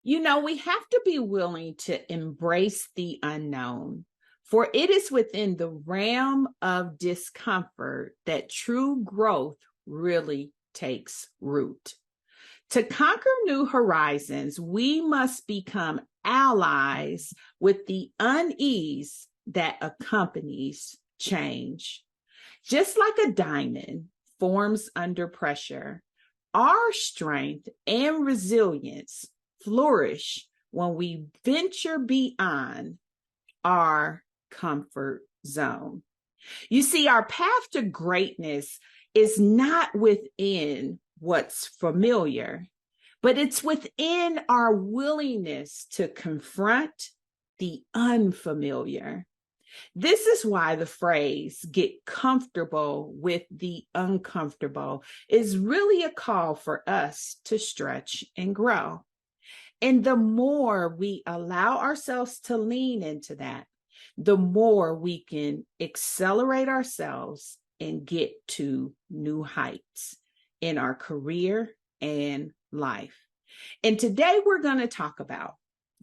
We have to be willing to embrace the unknown, for it is within the realm of discomfort that true growth really takes root. To conquer new horizons, we must become allies with the unease that accompanies change. Just like a diamond forms under pressure, our strength and resilience flourish when we venture beyond our comfort zone. You see, our path to greatness is not within what's familiar, but it's within our willingness to confront the unfamiliar. This is why the phrase get comfortable with the uncomfortable is really a call for us to stretch and grow. And the more we allow ourselves to lean into that, the more we can accelerate ourselves and get to new heights in our career and life. And today we're going to talk about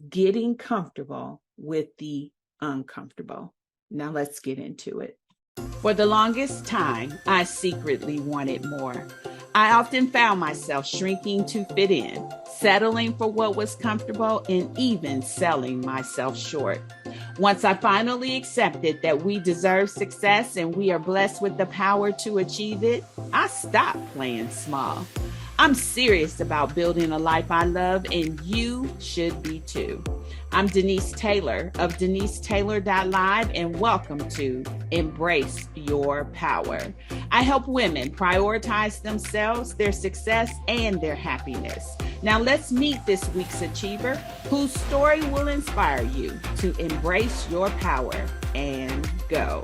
getting comfortable with the uncomfortable. Now let's get into it. For the longest time, I secretly wanted more. I often found myself shrinking to fit in, settling for what was comfortable, and even selling myself short. Once I finally accepted that we deserve success and we are blessed with the power to achieve it, I stopped playing small. I'm serious about building a life I love, and you should be too. I'm Denise Taylor of DeniseTaylor.live, and welcome to Embrace Your Power. I help women prioritize themselves, their success, and their happiness. Now let's meet this week's achiever, whose story will inspire you to embrace your power and go.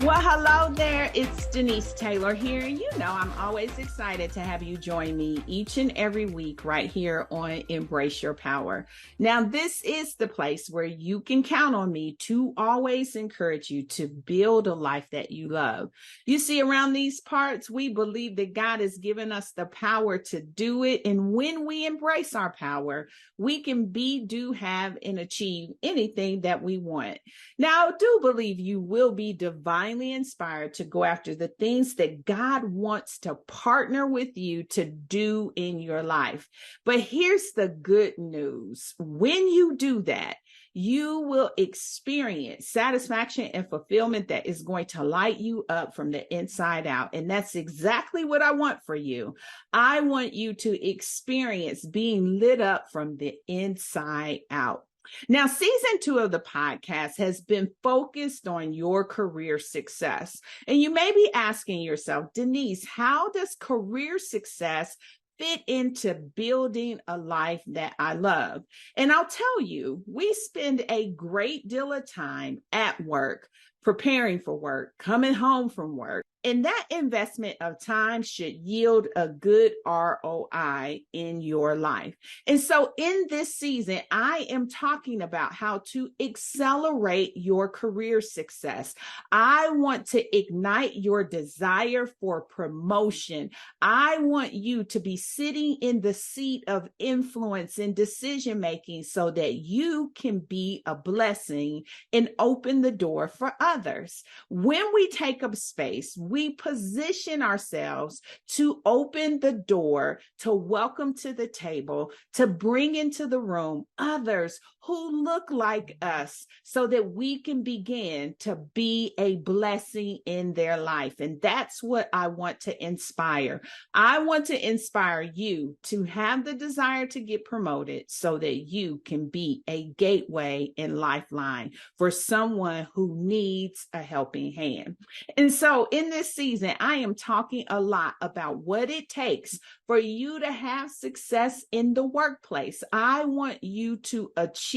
Well, hello there. It's Denise Taylor here. I'm always excited to have you join me each and every week right here on Embrace Your Power. Now, this is the place where you can count on me to always encourage you to build a life that you love. You see, around these parts, we believe that God has given us the power to do it. And when we embrace our power, we can be, do, have, and achieve anything that we want. Now, I do believe you will be divinely inspired to go after the things that God wants to partner with you to do in your life. But here's the good news. When you do that, you will experience satisfaction and fulfillment that is going to light you up from the inside out. And that's exactly what I want for you. I want you to experience being lit up from the inside out. Now, season 2 of the podcast has been focused on your career success. And you may be asking yourself, Denise, how does career success fit into building a life that I love? And I'll tell you, we spend a great deal of time at work, preparing for work, coming home from work. And that investment of time should yield a good ROI in your life. And so in this season, I am talking about how to accelerate your career success. I want to ignite your desire for promotion. I want you to be sitting in the seat of influence and decision making so that you can be a blessing and open the door for others. When we take up space, we position ourselves to open the door, to welcome to the table, to bring into the room others who look like us so that we can begin to be a blessing in their life. And that's what I want to inspire. I want to inspire you to have the desire to get promoted so that you can be a gateway and lifeline for someone who needs a helping hand. And so in this season, I am talking a lot about what it takes for you to have success in the workplace. I want you to achieve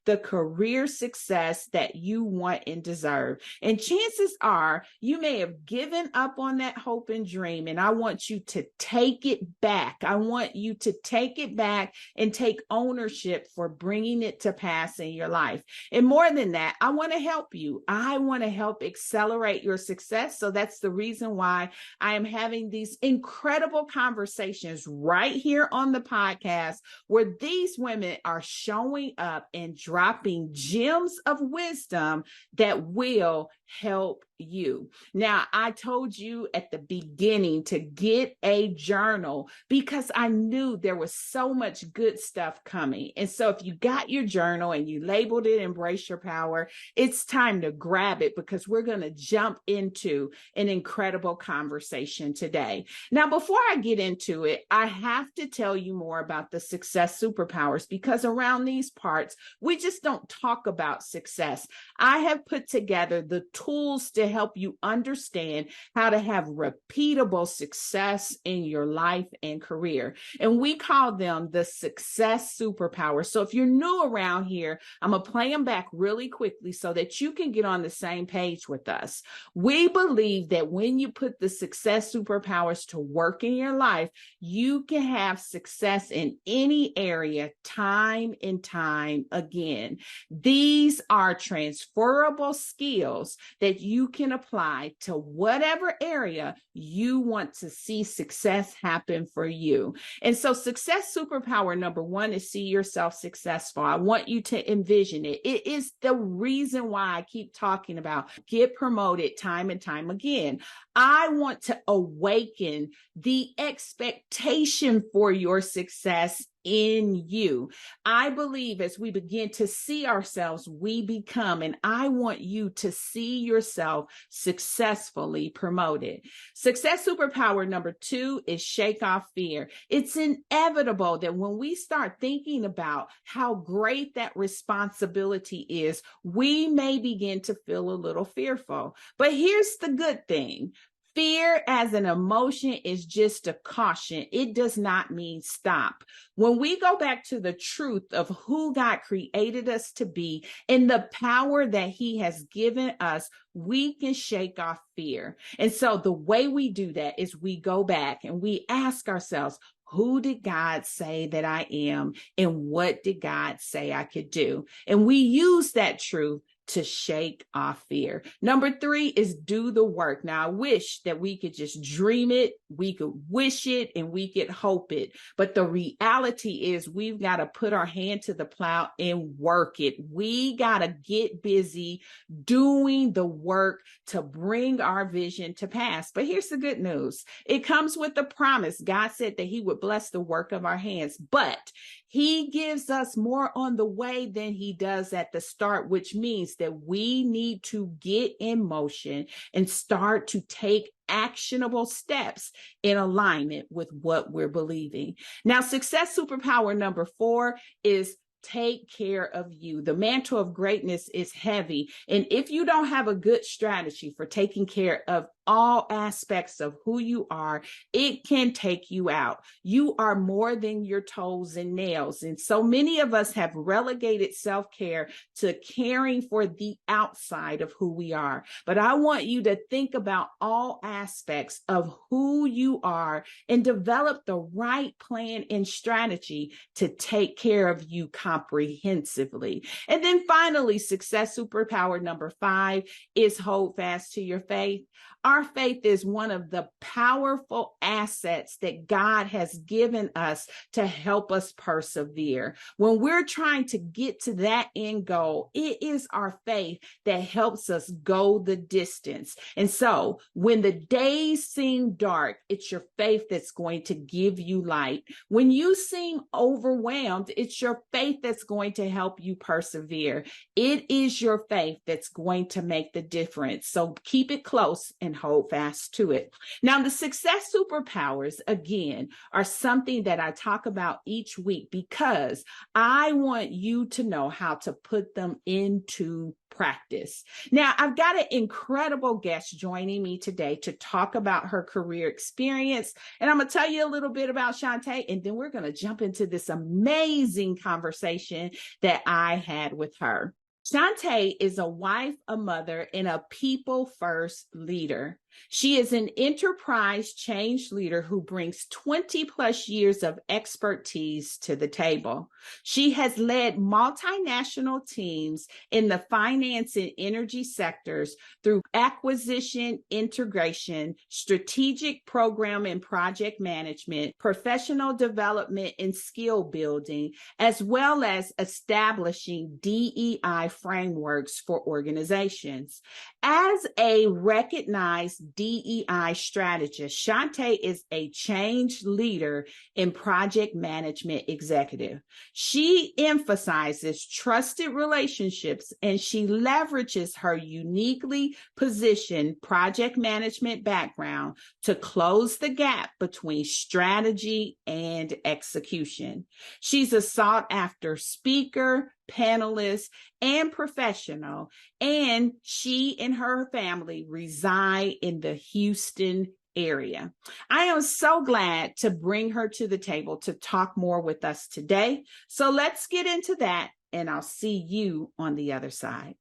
the career success that you want and deserve. And chances are you may have given up on that hope and dream, and I want you to take it back. I want you to take it back and take ownership for bringing it to pass in your life. And more than that, I want to help you. I want to help accelerate your success. So that's the reason why I am having these incredible conversations conversations right here on the podcast where these women are showing up and dropping gems of wisdom that will help you. Now, I told you at the beginning to get a journal because I knew there was so much good stuff coming. And so if you got your journal and you labeled it Embrace Your Power, it's time to grab it because we're going to jump into an incredible conversation today. Now, before I get into it, I have to tell you more about the success superpowers because around these parts, we just don't talk about success. I have put together the tools to help you understand how to have repeatable success in your life and career. And we call them the success superpowers. So if you're new around here, I'm going to play them back really quickly so that you can get on the same page with us. We believe that when you put the success superpowers to work in your life, you can have success in any area time and time again. These are transferable skills that you can apply to whatever area you want to see success happen for you. And so success superpower number one is see yourself successful. I want you to envision it. It is the reason why I keep talking about get promoted time and time again. I want to awaken the expectation for your success in you. I believe as we begin to see ourselves, we become, and I want you to see yourself successfully promoted. Success superpower number two is shake off fear. It's inevitable that when we start thinking about how great that responsibility is, we may begin to feel a little fearful. But here's the good thing. Fear as an emotion is just a caution. It does not mean stop. When we go back to the truth of who God created us to be and the power that He has given us, we can shake off fear. And so the way we do that is we go back and we ask ourselves, who did God say that I am? And what did God say I could do? And we use that truth to shake off fear. Number three is do the work. Now, I wish that we could just dream it, we could wish it, and we could hope it. But the reality is we've got to put our hand to the plow and work it. We got to get busy doing the work to bring our vision to pass. But here's the good news. It comes with a promise. God said that He would bless the work of our hands, but He gives us more on the way than He does at the start, which means that we need to get in motion and start to take actionable steps in alignment with what we're believing. Now, success superpower number four is take care of you. The mantle of greatness is heavy. And if you don't have a good strategy for taking care of all aspects of who you are, it can take you out. You are more than your toes and nails. And so many of us have relegated self-care to caring for the outside of who we are. But I want you to think about all aspects of who you are and develop the right plan and strategy to take care of you comprehensively. And then finally, success superpower number five is hold fast to your faith. Our faith is one of the powerful assets that God has given us to help us persevere. When we're trying to get to that end goal, it is our faith that helps us go the distance. And so when the days seem dark, it's your faith that's going to give you light. When you seem overwhelmed, it's your faith that's going to help you persevere. It is your faith that's going to make the difference. So keep it close and hold fast to it. Now, the success superpowers, again, are something that I talk about each week because I want you to know how to put them into practice. Now, I've got an incredible guest joining me today to talk about her career experience. And I'm going to tell you a little bit about Shanta, and then we're going to jump into this amazing conversation that I had with her. Shanta is a wife, a mother, and a people-first leader. She is an enterprise change leader who brings 20 plus years of expertise to the table. She has led multinational teams in the finance and energy sectors through acquisition, integration, strategic program and project management, professional development and skill building, as well as establishing DEI frameworks for organizations. As a recognized DEI strategist, Shanta is a change leader and project management executive. She emphasizes trusted relationships and she leverages her uniquely positioned project management background to close the gap between strategy and execution. She's a sought after speaker, panelist, and professional, and she and her family reside in the Houston area. I am so glad to bring her to the table to talk more with us today. So let's get into that, and I'll see you on the other side.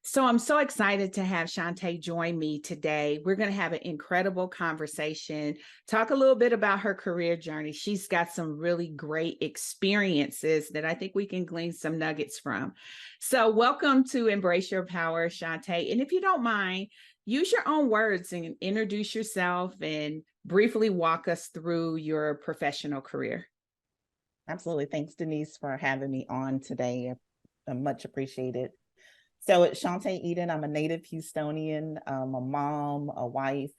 So I'm so excited to have Shanta join me today. We're going to have an incredible conversation, talk a little bit about her career journey. She's got some really great experiences that I think we can glean some nuggets from. So welcome to Embrace Your Power, Shanta. And if you don't mind, use your own words and introduce yourself and briefly walk us through your professional career. Absolutely. Thanks, Denise, for having me on today. Much appreciated. So it's Shanta Eaden. I'm a native Houstonian, a mom, a wife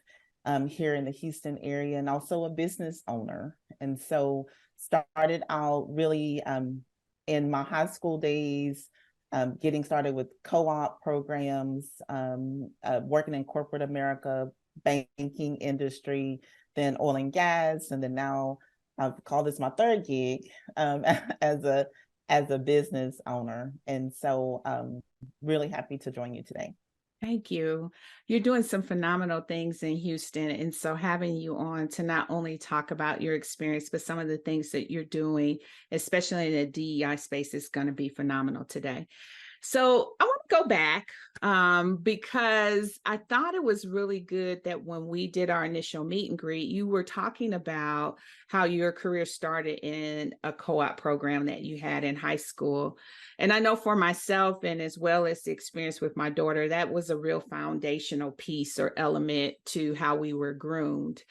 here in the Houston area, and also a business owner. And so started out really in my high school days, getting started with co-op programs, working in corporate America, banking industry, then oil and gas, and then now I've called this my third gig as a business owner. And so really happy to join you today. Thank you. You're doing some phenomenal things in Houston. And so having you on to not only talk about your experience, but some of the things that you're doing, especially in the DEI space, is going to be phenomenal today. So I want to go back because I thought it was really good that when we did our initial meet and greet, you were talking about how your career started in a co-op program that you had in high school. And I know for myself, and as well as the experience with my daughter, that was a real foundational piece or element to how we were groomed.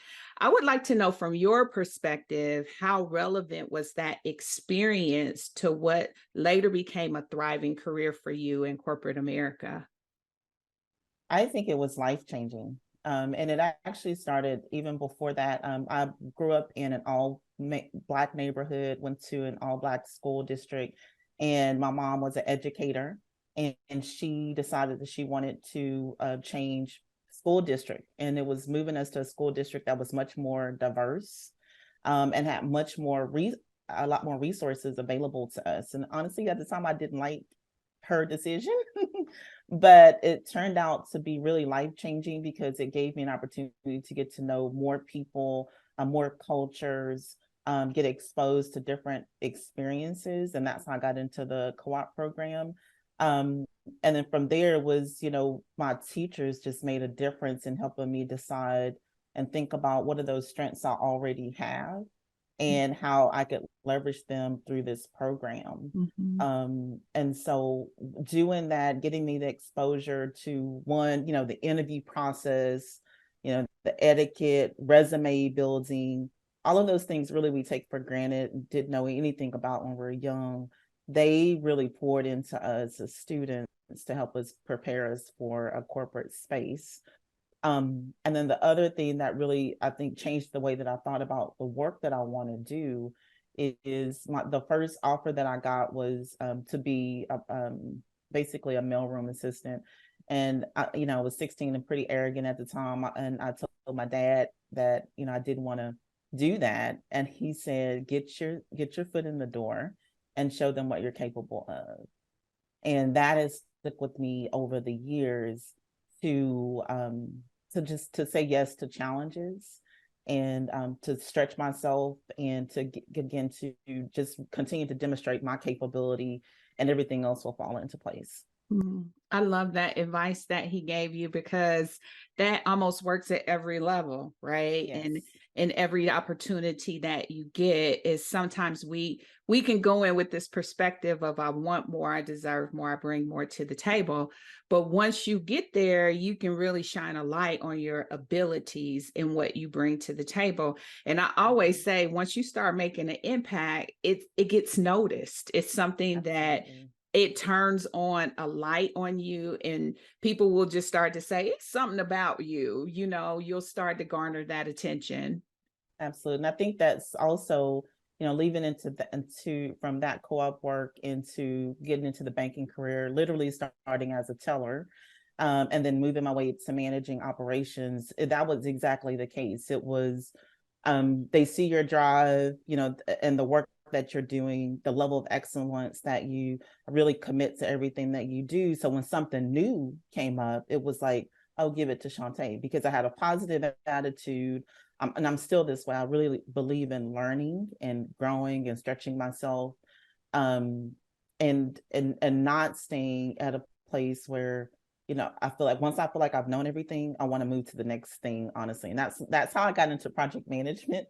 I would like to know from your perspective, how relevant was that experience to what later became a thriving career for you in corporate America? I think it was life-changing. And it actually started even before that. I grew up in an all-Black neighborhood, went to an all-Black school district, and my mom was an educator, and she decided that she wanted to change school district, and it was moving us to a school district that was much more diverse and had a lot more resources available to us. And honestly, at the time, I didn't like her decision, but it turned out to be really life-changing because it gave me an opportunity to get to know more people, more cultures, get exposed to different experiences. And that's how I got into the co-op program. And then from there was, my teachers just made a difference in helping me decide and think about what are those strengths I already have and how I could leverage them through this program. And so doing that, getting me the exposure to one, the interview process, the etiquette, resume building, all of those things really we take for granted, didn't know anything about when we were young. They really poured into us as students to help us prepare us for a corporate space. And then the other thing that really, I think, changed the way that I thought about the work that I want to do is the first offer that I got was to be basically a mailroom assistant. And I was 16 and pretty arrogant at the time. And I told my dad that, I didn't want to do that. And he said, get your foot in the door and show them what you're capable of. And that has stuck with me over the years to say yes to challenges and to stretch myself and to begin to just continue to demonstrate my capability, and everything else will fall into place. I love that advice that he gave you, because that almost works at every level, right? And Yes, every opportunity that you get is, sometimes we can go in with this perspective of, I want more, I deserve more, I bring more to the table. But once you get there, you can really shine a light on your abilities and what you bring to the table. And I always say, once you start making an impact, it gets noticed. It's something that absolutely. it turns on a light on you, and people will just start to say, it's something about you, you'll start to garner that attention. Absolutely. And I think that's also, leaving into from that co-op work into getting into the banking career, literally starting as a teller, and then moving my way to managing operations. That was exactly the case. It was, they see your drive, and the work that you're doing, the level of excellence that you really commit to everything that you do. So when something new came up, it was like, oh, give it to Shanta, because I had a positive attitude. And I'm still this way. I really believe in learning and growing and stretching myself, um, and not staying at a place where, I feel like once I feel like I've known everything, I want to move to the next thing, honestly. And that's how I got into project management,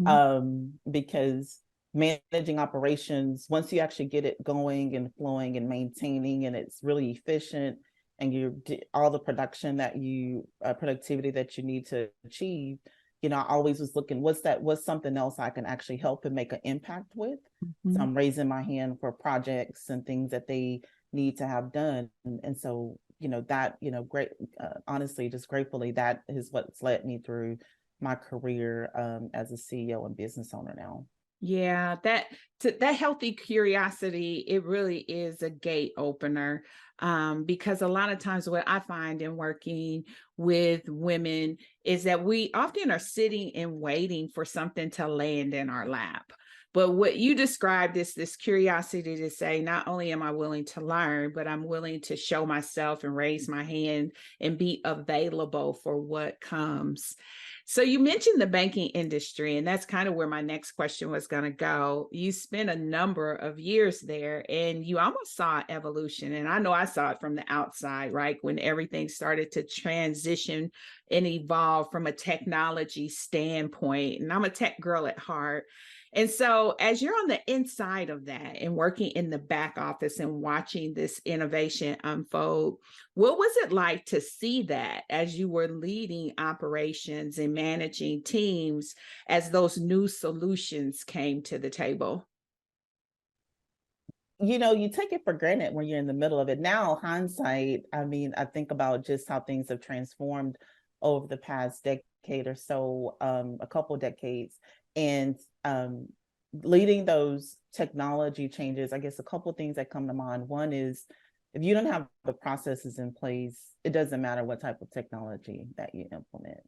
Mhm. because managing operations, once you actually get it going and flowing and maintaining, and it's really efficient, and you all the productivity that you need to achieve, I always was looking, what's something else I can actually help and make an impact with. So Mhm. I'm raising my hand for projects and things that they need to have done. And so, that, great, honestly, just gratefully, that is what's led me through my career, as a CEO and business owner now. Yeah, that healthy curiosity, it really is a gate opener. Because a lot of times what I find in working with women is that we often are sitting and waiting for something to land in our lap. But what you described is this curiosity to say, not only am I willing to learn, but I'm willing to show myself and raise my hand and be available for what comes. So you mentioned the banking industry, and that's kind of where my next question was going to go. You spent a number of years there, and you almost saw evolution. And I know I saw it from the outside, right? When everything started to transition and evolve from a technology standpoint. And I'm a tech girl at heart. And so, as you're on the inside of that and working in the back office and watching this innovation unfold, what was it like to see that as you were leading operations and managing teams as those new solutions came to the table? You take it for granted when you're in the middle of it. Now, hindsight, I mean, I think about just how things have transformed over the past decade or so, a couple decades, and leading those technology changes. I guess a couple things that come to mind. One is, if you don't have the processes in place, it doesn't matter what type of technology that you implement.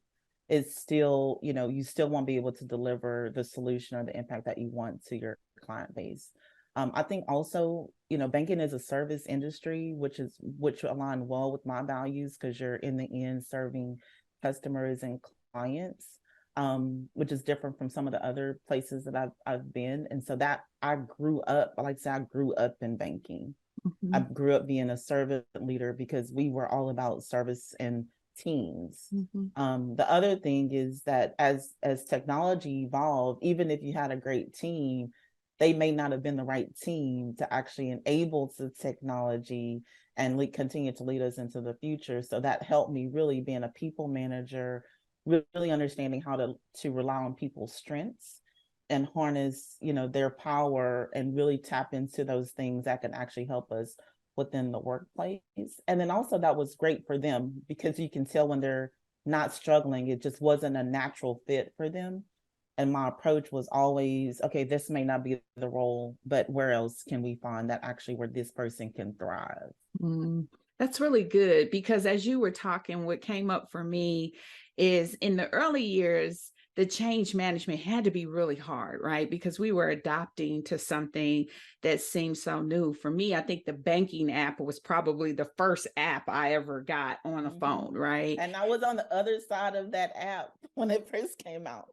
It's still, you still won't be able to deliver the solution or the impact that you want to your client base. I think also, banking is a service industry, which align well with my values, because you're in the end serving customers and clients, which is different from some of the other places that I've been. And so that I grew up, like I said, I grew up in banking. I Mhm. grew up being a servant leader because we were all about service and teams. Mhm. The other thing is that as technology evolved, even if you had a great team, they may not have been the right team to actually enable the technology and continue to lead us into the future. So that helped me really being a people manager, really understanding how to rely on people's strengths and harness, their power, and really tap into those things that can actually help us within the workplace. And then also that was great for them, because you can tell when they're not struggling, it just wasn't a natural fit for them. And my approach was always, okay, this may not be the role, but where else can we find that actually where this person can thrive? Mm, that's really good, because as you were talking, what came up for me is, in the early years, the change management had to be really hard, right? Because we were adopting to something that seemed so new. For me, I think the banking app was probably the first app I ever got on a phone, right? And I was on the other side of that app when it first came out.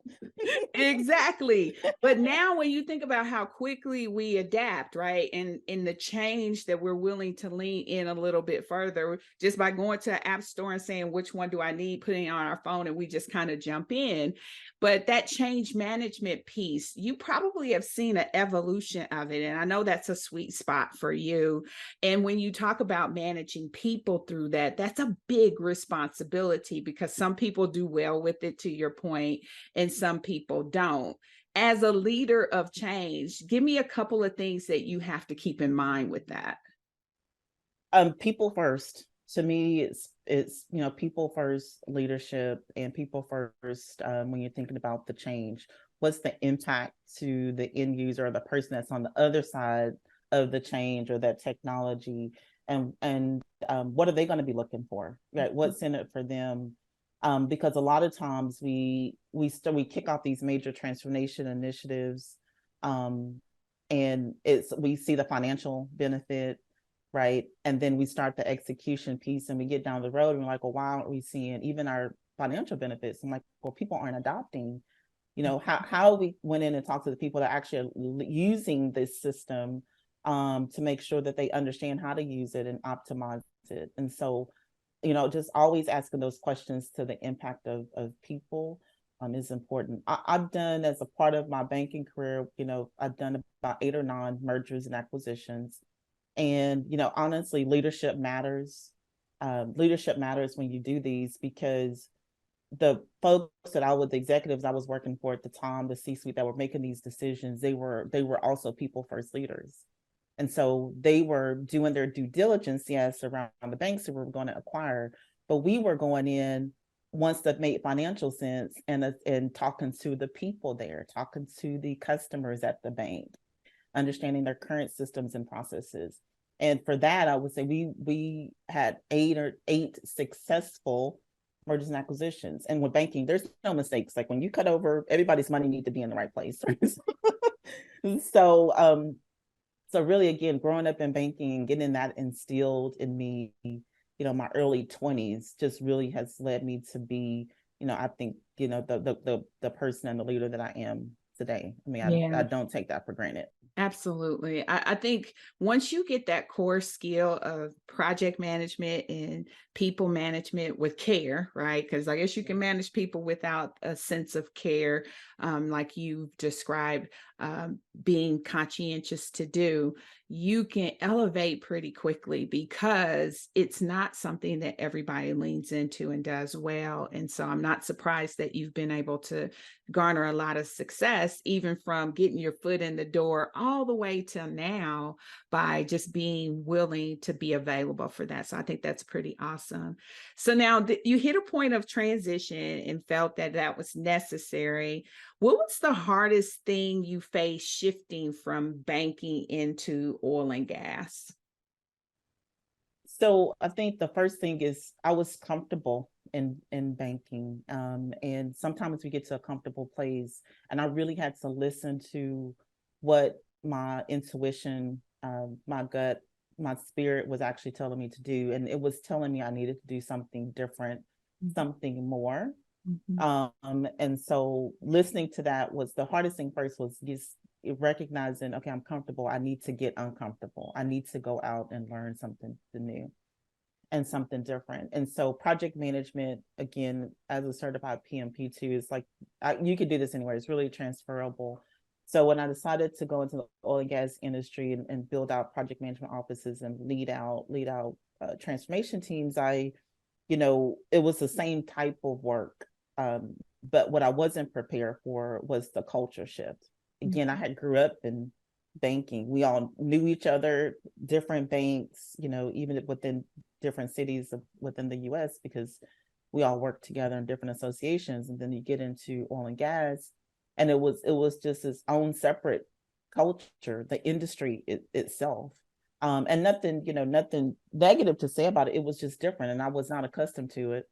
Exactly. But now when you think about how quickly we adapt, right? And in the change that we're willing to lean in a little bit further, just by going to an app store and saying, which one do I need, putting it on our phone, and we just kind of jump in. But that change management piece, you probably have seen an evolution of it. And I know that's a sweet spot for you. And when you talk about managing people through that, that's a big responsibility, because some people do well with it, to your point, and some people don't. As a leader of change, give me a couple of things that you have to keep in mind with that. People first. To me, it's people first leadership, and people first when you're thinking about the change. What's the impact to the end user or the person that's on the other side of the change or that technology, and what are they going to be looking for? Right? What's in it for them? Because a lot of times we kick off these major transformation initiatives, and we see the financial benefit, right? And then we start the execution piece, and we get down the road and we're like, well, why aren't we seeing even our financial benefits? I'm like, well, people aren't adopting. How we went in and talked to the people that actually are using this system, to make sure that they understand how to use it and optimize it. And so, just always asking those questions to the impact of people is important. I've done, as a part of my banking career, I've done about 8 or 9 mergers and acquisitions. And, honestly, leadership matters. Leadership matters when you do these, because the folks the executives I was working for at the time, the C-suite that were making these decisions, they were also people first leaders. And so they were doing their due diligence, yes, around the banks that we were going to acquire, but we were going in once that made financial sense, and talking to the people there, talking to the customers at the bank, understanding their current systems and processes. And for that, I would say we had 8 successful mergers and acquisitions. And with banking, there's no mistakes. Like when you cut over, everybody's money need to be in the right place. So so really, again, growing up in banking and getting that instilled in me, my early 20s, just really has led me to be, I think, the person and the leader that I am today. I mean, I don't take that for granted. Absolutely. I think once you get that core skill of project management and people management with care, right? Because I guess you can manage people without a sense of care, like you've described, being conscientious to do, you can elevate pretty quickly, because it's not something that everybody leans into and does well. And so I'm not surprised that you've been able to garner a lot of success, even from getting your foot in the door all the way till now, by just being willing to be available for that. So I think that's pretty awesome. So now you hit a point of transition and felt that that was necessary. What was the hardest thing you faced shifting from banking into oil and gas? So I think the first thing is I was comfortable in banking, and sometimes we get to a comfortable place, and I really had to listen to what my intuition, my gut, my spirit was actually telling me to do, and it was telling me I needed to do something different, something more. And so listening to that was the hardest thing. First was just recognizing, okay, I'm comfortable. I need to get uncomfortable. I need to go out and learn something new and something different. And so project management, again, as a certified PMP too, is like, you could do this anywhere. It's really transferable. So when I decided to go into the oil and gas industry and build out project management offices and lead out transformation teams, it was the same type of work. But what I wasn't prepared for was the culture shift. Again, I had grew up in banking. We all knew each other, different banks, even within different cities within the US, because we all worked together in different associations. And then you get into oil and gas, and it was just its own separate culture, the industry itself. And nothing negative to say about it. It was just different, and I was not accustomed to it.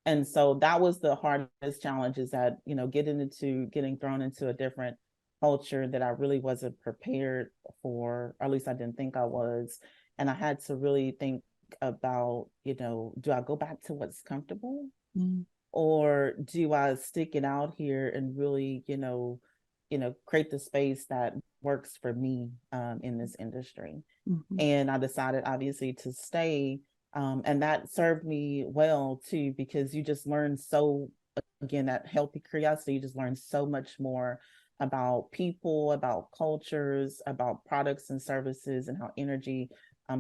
And so that was the hardest challenge, is that, getting thrown into a different culture that I really wasn't prepared for, or at least I didn't think I was. And I had to really think about, do I go back to what's comfortable? Mm. Or do I stick it out here and really, create the space that works for me in this industry? Mm-hmm. And I decided, obviously, to stay. And that served me well too, because you just learn so, again, that healthy curiosity, you just learn so much more about people, about cultures, about products and services, and how energy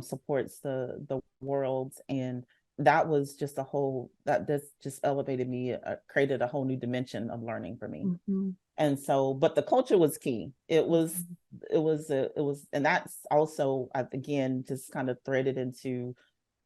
supports the world. And that was just that just elevated me, created a whole new dimension of learning for me. Mm-hmm. And so, but the culture was key. And that's also, again, just kind of threaded into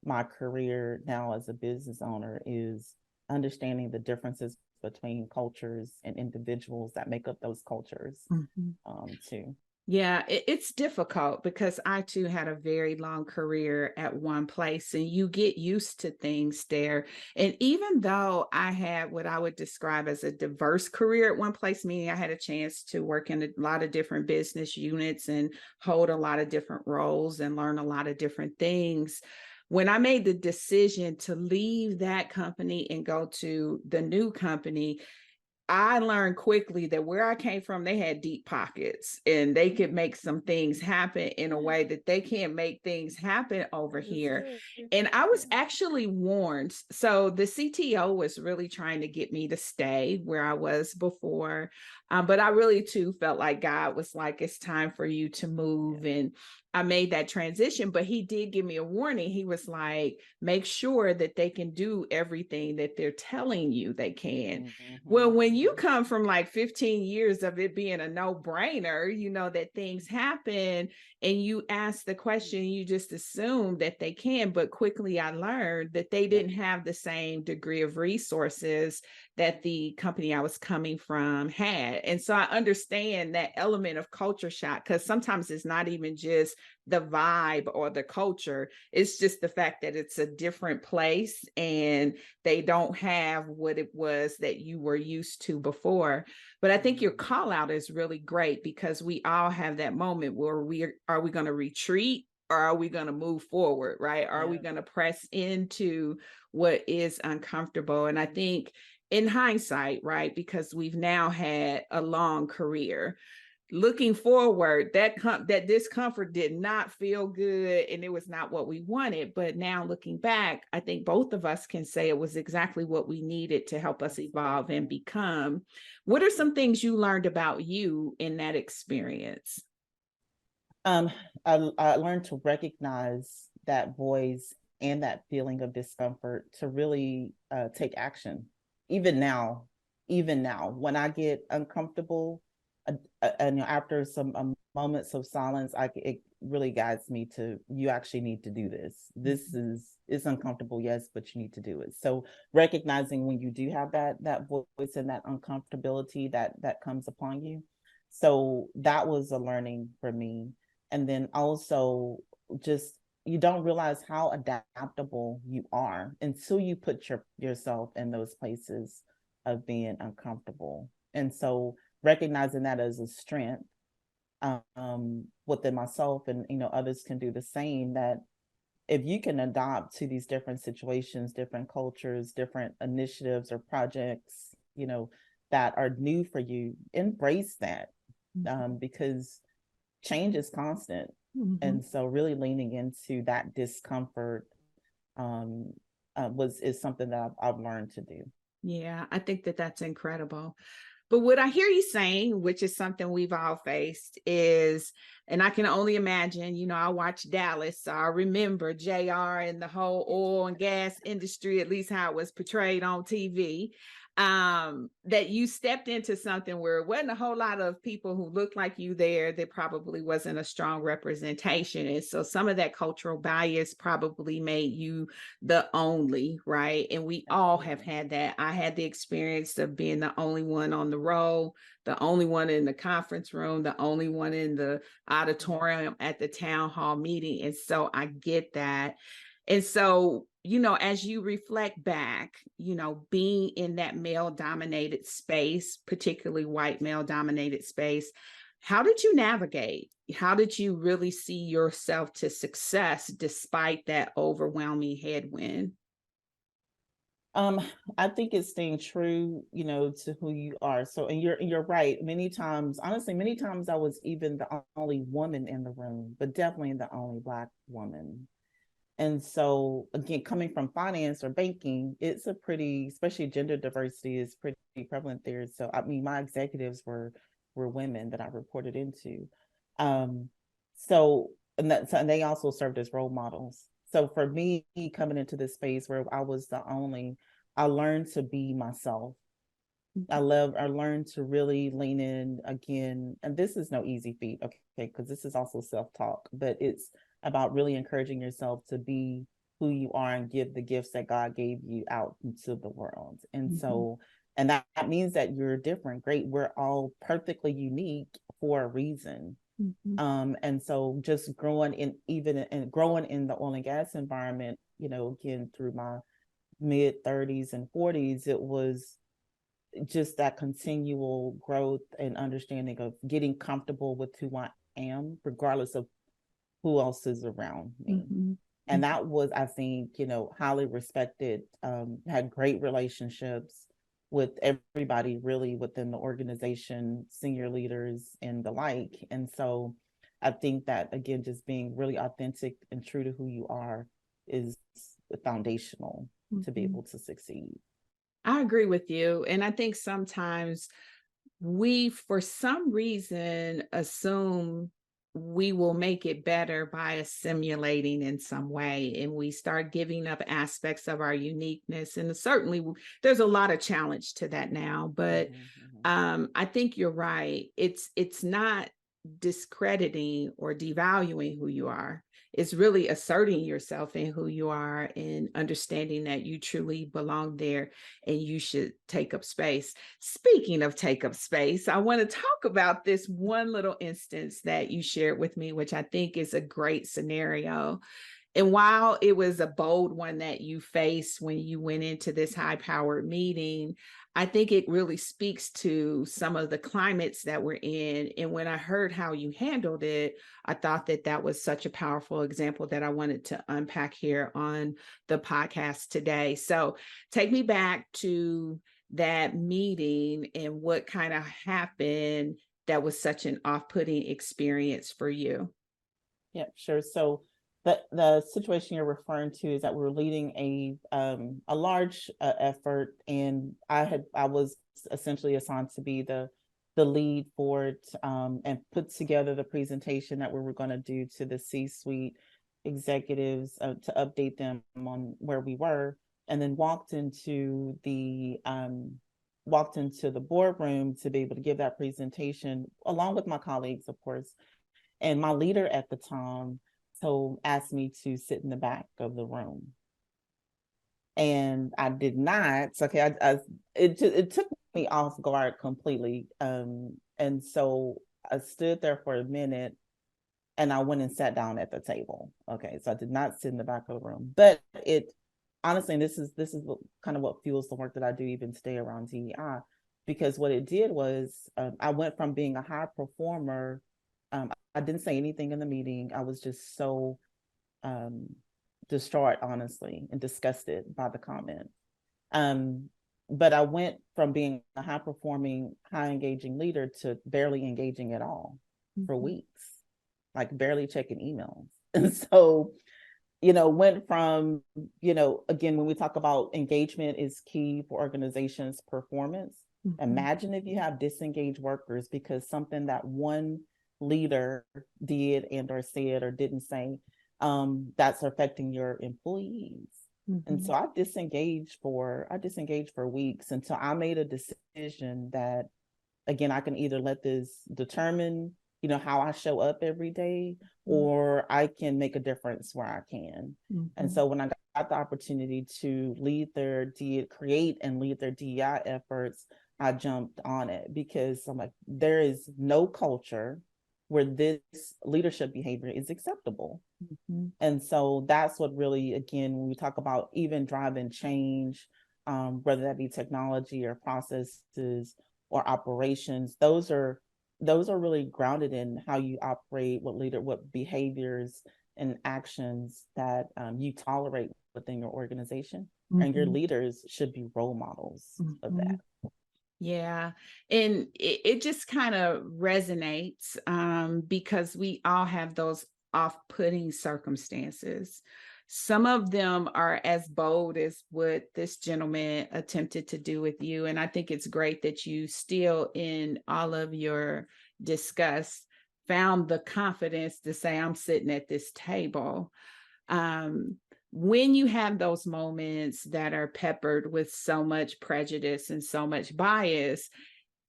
my career now as a business owner, is understanding the differences between cultures and individuals that make up those cultures. Mm-hmm. Too. Yeah, it's difficult, because I too had a very long career at one place, and you get used to things there. And even though I had what I would describe as a diverse career at one place, meaning I had a chance to work in a lot of different business units and hold a lot of different roles and learn a lot of different things. When I made the decision to leave that company and go to the new company, I learned quickly that where I came from, they had deep pockets, and they could make some things happen in a way that they can't make things happen over here. And I was actually warned. So the CTO was really trying to get me to stay where I was before. But I really too felt like God was like, it's time for you to move. And I made that transition, but he did give me a warning. He was like, make sure that they can do everything that they're telling you they can. Mm-hmm. Well, when you come from like 15 years of it being a no-brainer, that things happen, and you ask the question, you just assume that they can. But quickly I learned that they didn't have the same degree of resources that the company I was coming from had. And so I understand that element of culture shock, because sometimes it's not even just the vibe or the culture. It's just the fact that it's a different place and they don't have what it was that you were used to before. But I think your call out is really great, because we all have that moment where are we going to retreat, or are we going to move forward, right? Are we going to press into what is uncomfortable? And I think in hindsight, right, because we've now had a long career, looking forward, that discomfort did not feel good, and it was not what we wanted. But now looking back, I think both of us can say it was exactly what we needed to help us evolve and become. What are some things you learned about you in that experience? I learned to recognize that voice and that feeling of discomfort, to really take action. Even now, when I get uncomfortable, and after some moments of silence, it really guides me to, you actually need to do this. It's uncomfortable, yes, but you need to do it. So recognizing when you do have that voice and that uncomfortability that comes upon you. So that was a learning for me. And then also, just, you don't realize how adaptable you are until you put yourself in those places of being uncomfortable. And so recognizing that as a strength within myself, and others can do the same, that if you can adopt to these different situations, different cultures, different initiatives or projects, that are new for you, embrace that, because change is constant. Mm-hmm. And so really leaning into that discomfort is something that I've learned to do. Yeah, I think that's incredible. But what I hear you saying, which is something we've all faced, is, and I can only imagine, I watched Dallas, so I remember JR and the whole oil and gas industry, at least how it was portrayed on TV, that you stepped into something where it wasn't a whole lot of people who looked like you there. There probably wasn't a strong representation. And so some of that cultural bias probably made you the only, right? And we all have had that. I had the experience of being the only one on the roll, the only one in the conference room, the only one in the auditorium at the town hall meeting. And so I get that. And so as you reflect back, being in that male dominated space, particularly white male dominated space, how did you navigate? How did you really see yourself to success despite that overwhelming headwind? Um, I think it's staying true, to who you are. So, and you're right. Many times, honestly, many times I was even the only woman in the room, but definitely the only Black woman. And so, again, coming from finance or banking, it's a pretty, especially gender diversity is pretty prevalent there. So, I mean, my executives were women that I reported into. Um, so, and they also served as role models. So for me, coming into this space where I was the only, I learned to be myself. I learned to really lean in again, and this is no easy feat, okay, because this is also self-talk, but it's about really encouraging yourself to be who you are and give the gifts that God gave you out into the world. And so, and that means that you're different. Great. We're all perfectly unique for a reason. And so just growing in the oil and gas environment, again, through my mid 30s and 40s, it was just that continual growth and understanding of getting comfortable with who I am, regardless of who else is around me. And that was, I think, highly respected, had great relationships with everybody really within the organization, senior leaders and the like. And so I think that, again, just being really authentic and true to who you are is foundational to be able to succeed. I agree with you. And I think sometimes we, for some reason, assume we will make it better by assimilating in some way. And we start giving up aspects of our uniqueness. And certainly there's a lot of challenge to that now. But I think you're right. It's not discrediting or devaluing who you are. It's really asserting yourself in who you are and understanding that you truly belong there and you should take up space. Speaking of take up space, I want to talk about this one little instance that you shared with me, which I think is a great scenario. And while it was a bold one that you faced when you went into this high-powered meeting, I think it really speaks to some of the climates that we're in. And when I heard how you handled it, I thought that that was such a powerful example that I wanted to unpack here on the podcast today. So take me back to that meeting and what kind of happened that was such an off-putting experience for you. Yeah, sure. So the situation you're referring to is that we're leading a large effort, and I was essentially assigned to be the lead for it, and put together the presentation that we were going to do to the C-suite executives, to update them on where we were, and then walked into the boardroom to be able to give that presentation along with my colleagues, of course. And my leader at the time asked me to sit in the back of the room. And I did not. Okay, it took me off guard completely. And so I stood there for a minute and I went and sat down at the table. Okay, so I did not sit in the back of the room. But it honestly, and this is kind of what fuels the work that I do even stay around DEI, because what it did was, I went from being a high performer. I didn't say anything in the meeting. I was just so distraught, honestly, and disgusted by the comment. But I went from being a high performing, high engaging leader to barely engaging at all for weeks, like barely checking emails. And so, went from, again, when we talk about engagement is key for organizations' performance. Imagine if you have disengaged workers because something that one leader did and or said or didn't say, that's affecting your employees. And so I disengaged for weeks until I made a decision that, again, I can either let this determine, how I show up every day, or I can make a difference where I can. And so when I got the opportunity to create and lead their DEI efforts, I jumped on it because I'm like, there is no culture where this leadership behavior is acceptable. Mm-hmm. And so that's what really, again, when we talk about even driving change, whether that be technology or processes or operations, those are really grounded in how you operate, what behaviors and actions that you tolerate within your organization. And your Mm-hmm. leaders should be role models of Mm-hmm. that. Yeah. And it just kind of resonates because we all have those off-putting circumstances. Some of them are as bold as what this gentleman attempted to do with you. And I think it's great that you still, in all of your disgust, found the confidence to say, I'm sitting at this table. Um, when you have those moments that are peppered with so much prejudice and so much bias,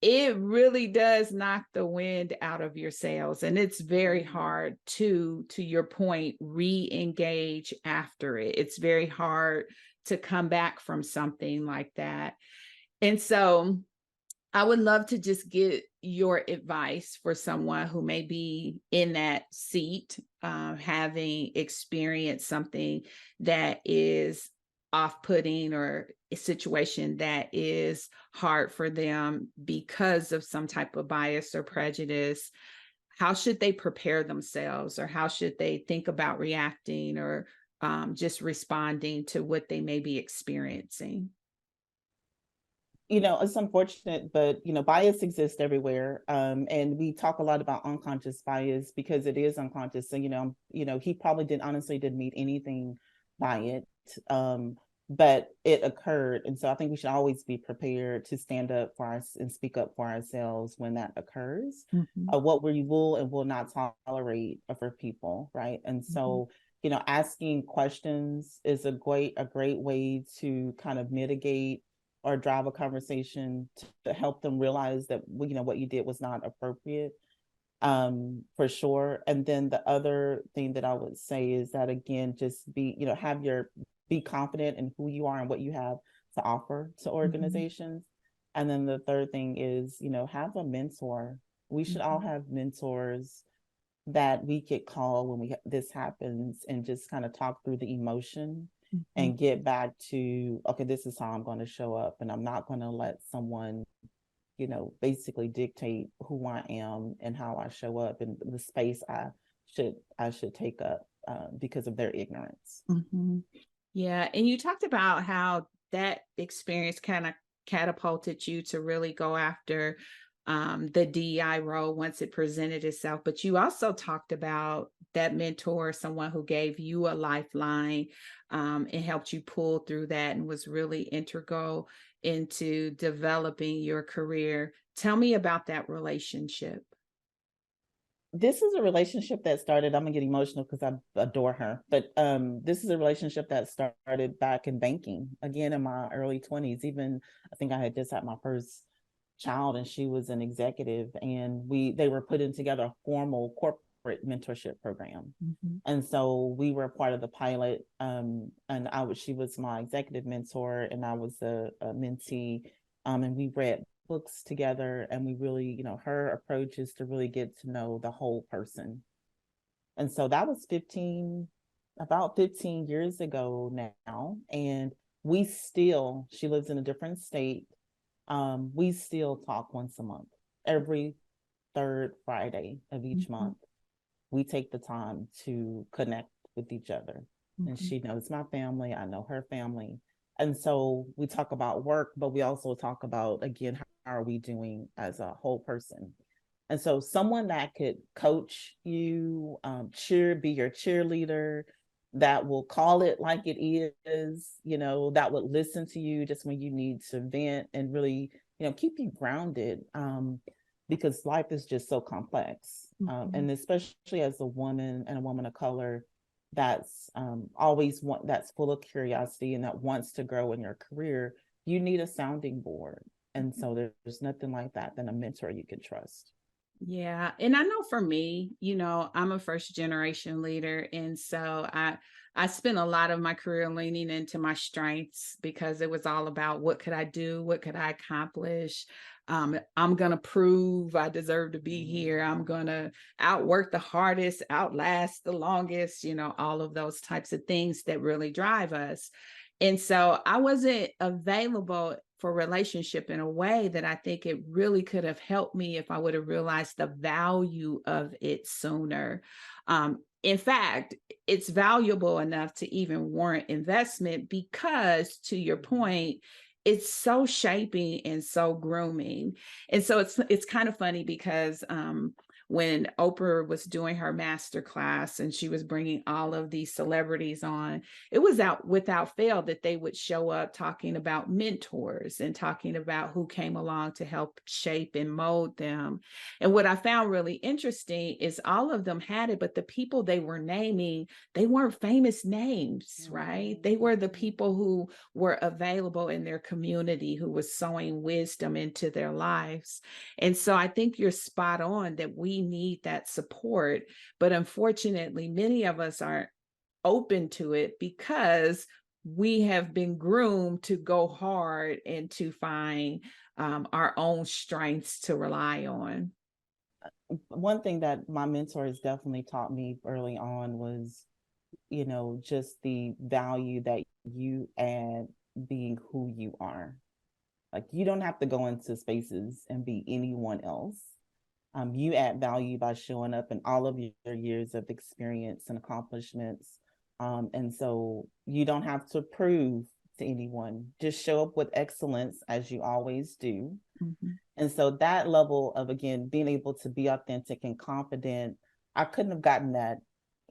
it really does knock the wind out of your sails, and it's very hard to your point, re-engage after it. It's very hard to come back from something like that. And so I would love to just get your advice for someone who may be in that seat, having experienced something that is off-putting, or a situation that is hard for them because of some type of bias or prejudice. How should they prepare themselves, or how should they think about reacting, or just responding to what they may be experiencing? It's unfortunate, but bias exists everywhere. And we talk a lot about unconscious bias because it is unconscious. So, he probably didn't mean anything by it. But it occurred. And so I think we should always be prepared to stand up for us and speak up for ourselves when that occurs. Mm-hmm. What we will and will not tolerate for people, right? And Mm-hmm. so, asking questions is a great way to kind of mitigate or drive a conversation to help them realize that what you did was not appropriate, for sure. And then the other thing that I would say is that, again, just be confident in who you are and what you have to offer to Mm-hmm. organizations. And then the third thing is, have a mentor. We should all Mm-hmm. have mentors that we could call when this happens, and just kind of talk through the emotion Mm-hmm. and get back to, okay, this is how I'm going to show up, and I'm not going to let someone basically dictate who I am and how I show up and the space I should take up, because of their ignorance. Mm-hmm. Yeah. And you talked about how that experience kind of catapulted you to really go after the DEI role once it presented itself. But you also talked about that mentor, someone who gave you a lifeline, and helped you pull through that, and was really integral into developing your career. Tell me about that relationship. This is a relationship that started, I'm gonna get emotional because I adore her, but this is a relationship that started back in banking, again, in my early 20s. Even, I think I had just had my first child, and she was an executive, and they were putting together a formal corporate mentorship program. Mm-hmm. And so we were part of the pilot, and she was my executive mentor, and I was a mentee, and we read books together, and we really, her approach is to really get to know the whole person. And so that was about 15 years ago now, and she lives in a different state. We still talk once a month, every third Friday of each Mm-hmm. month. We take the time to connect with each other. And Mm-hmm. she knows my family, I know her family. And so we talk about work, but we also talk about, again, how are we doing as a whole person? And so someone that could coach you, be your cheerleader, that will call it like it is, that would listen to you just when you need to vent, and really, keep you grounded, because life is just so complex. Mm-hmm. And especially as a woman, and a woman of color, that's that's full of curiosity and that wants to grow in your career, you need a sounding board. And so there's nothing like that than a mentor you can trust. Yeah. And I know for me, I'm a first generation leader. And so I spent a lot of my career leaning into my strengths because it was all about what could I do? What could I accomplish? I'm going to prove I deserve to be here. I'm going to outwork the hardest, outlast the longest, all of those types of things that really drive us. And so I wasn't available for relationship in a way that I think it really could have helped me if I would have realized the value of it sooner. In fact, it's valuable enough to even warrant investment because, to your point, it's so shaping and so grooming. And so it's kind of funny because when Oprah was doing her master class and she was bringing all of these celebrities on, it was out without fail that they would show up talking about mentors and talking about who came along to help shape and mold them. And what I found really interesting is all of them had it, but the people they were naming, they weren't famous names, right? They were the people who were available in their community, who was sowing wisdom into their lives. And so I think you're spot on that we need that support. But unfortunately, many of us aren't open to it because we have been groomed to go hard and to find our own strengths to rely on. One thing that my mentors definitely taught me early on was, just the value that you add being who you are. Like, you don't have to go into spaces and be anyone else. You add value by showing up in all of your years of experience and accomplishments. And so you don't have to prove to anyone, just show up with excellence as you always do. Mm-hmm. And so that level of, again, being able to be authentic and confident, I couldn't have gotten that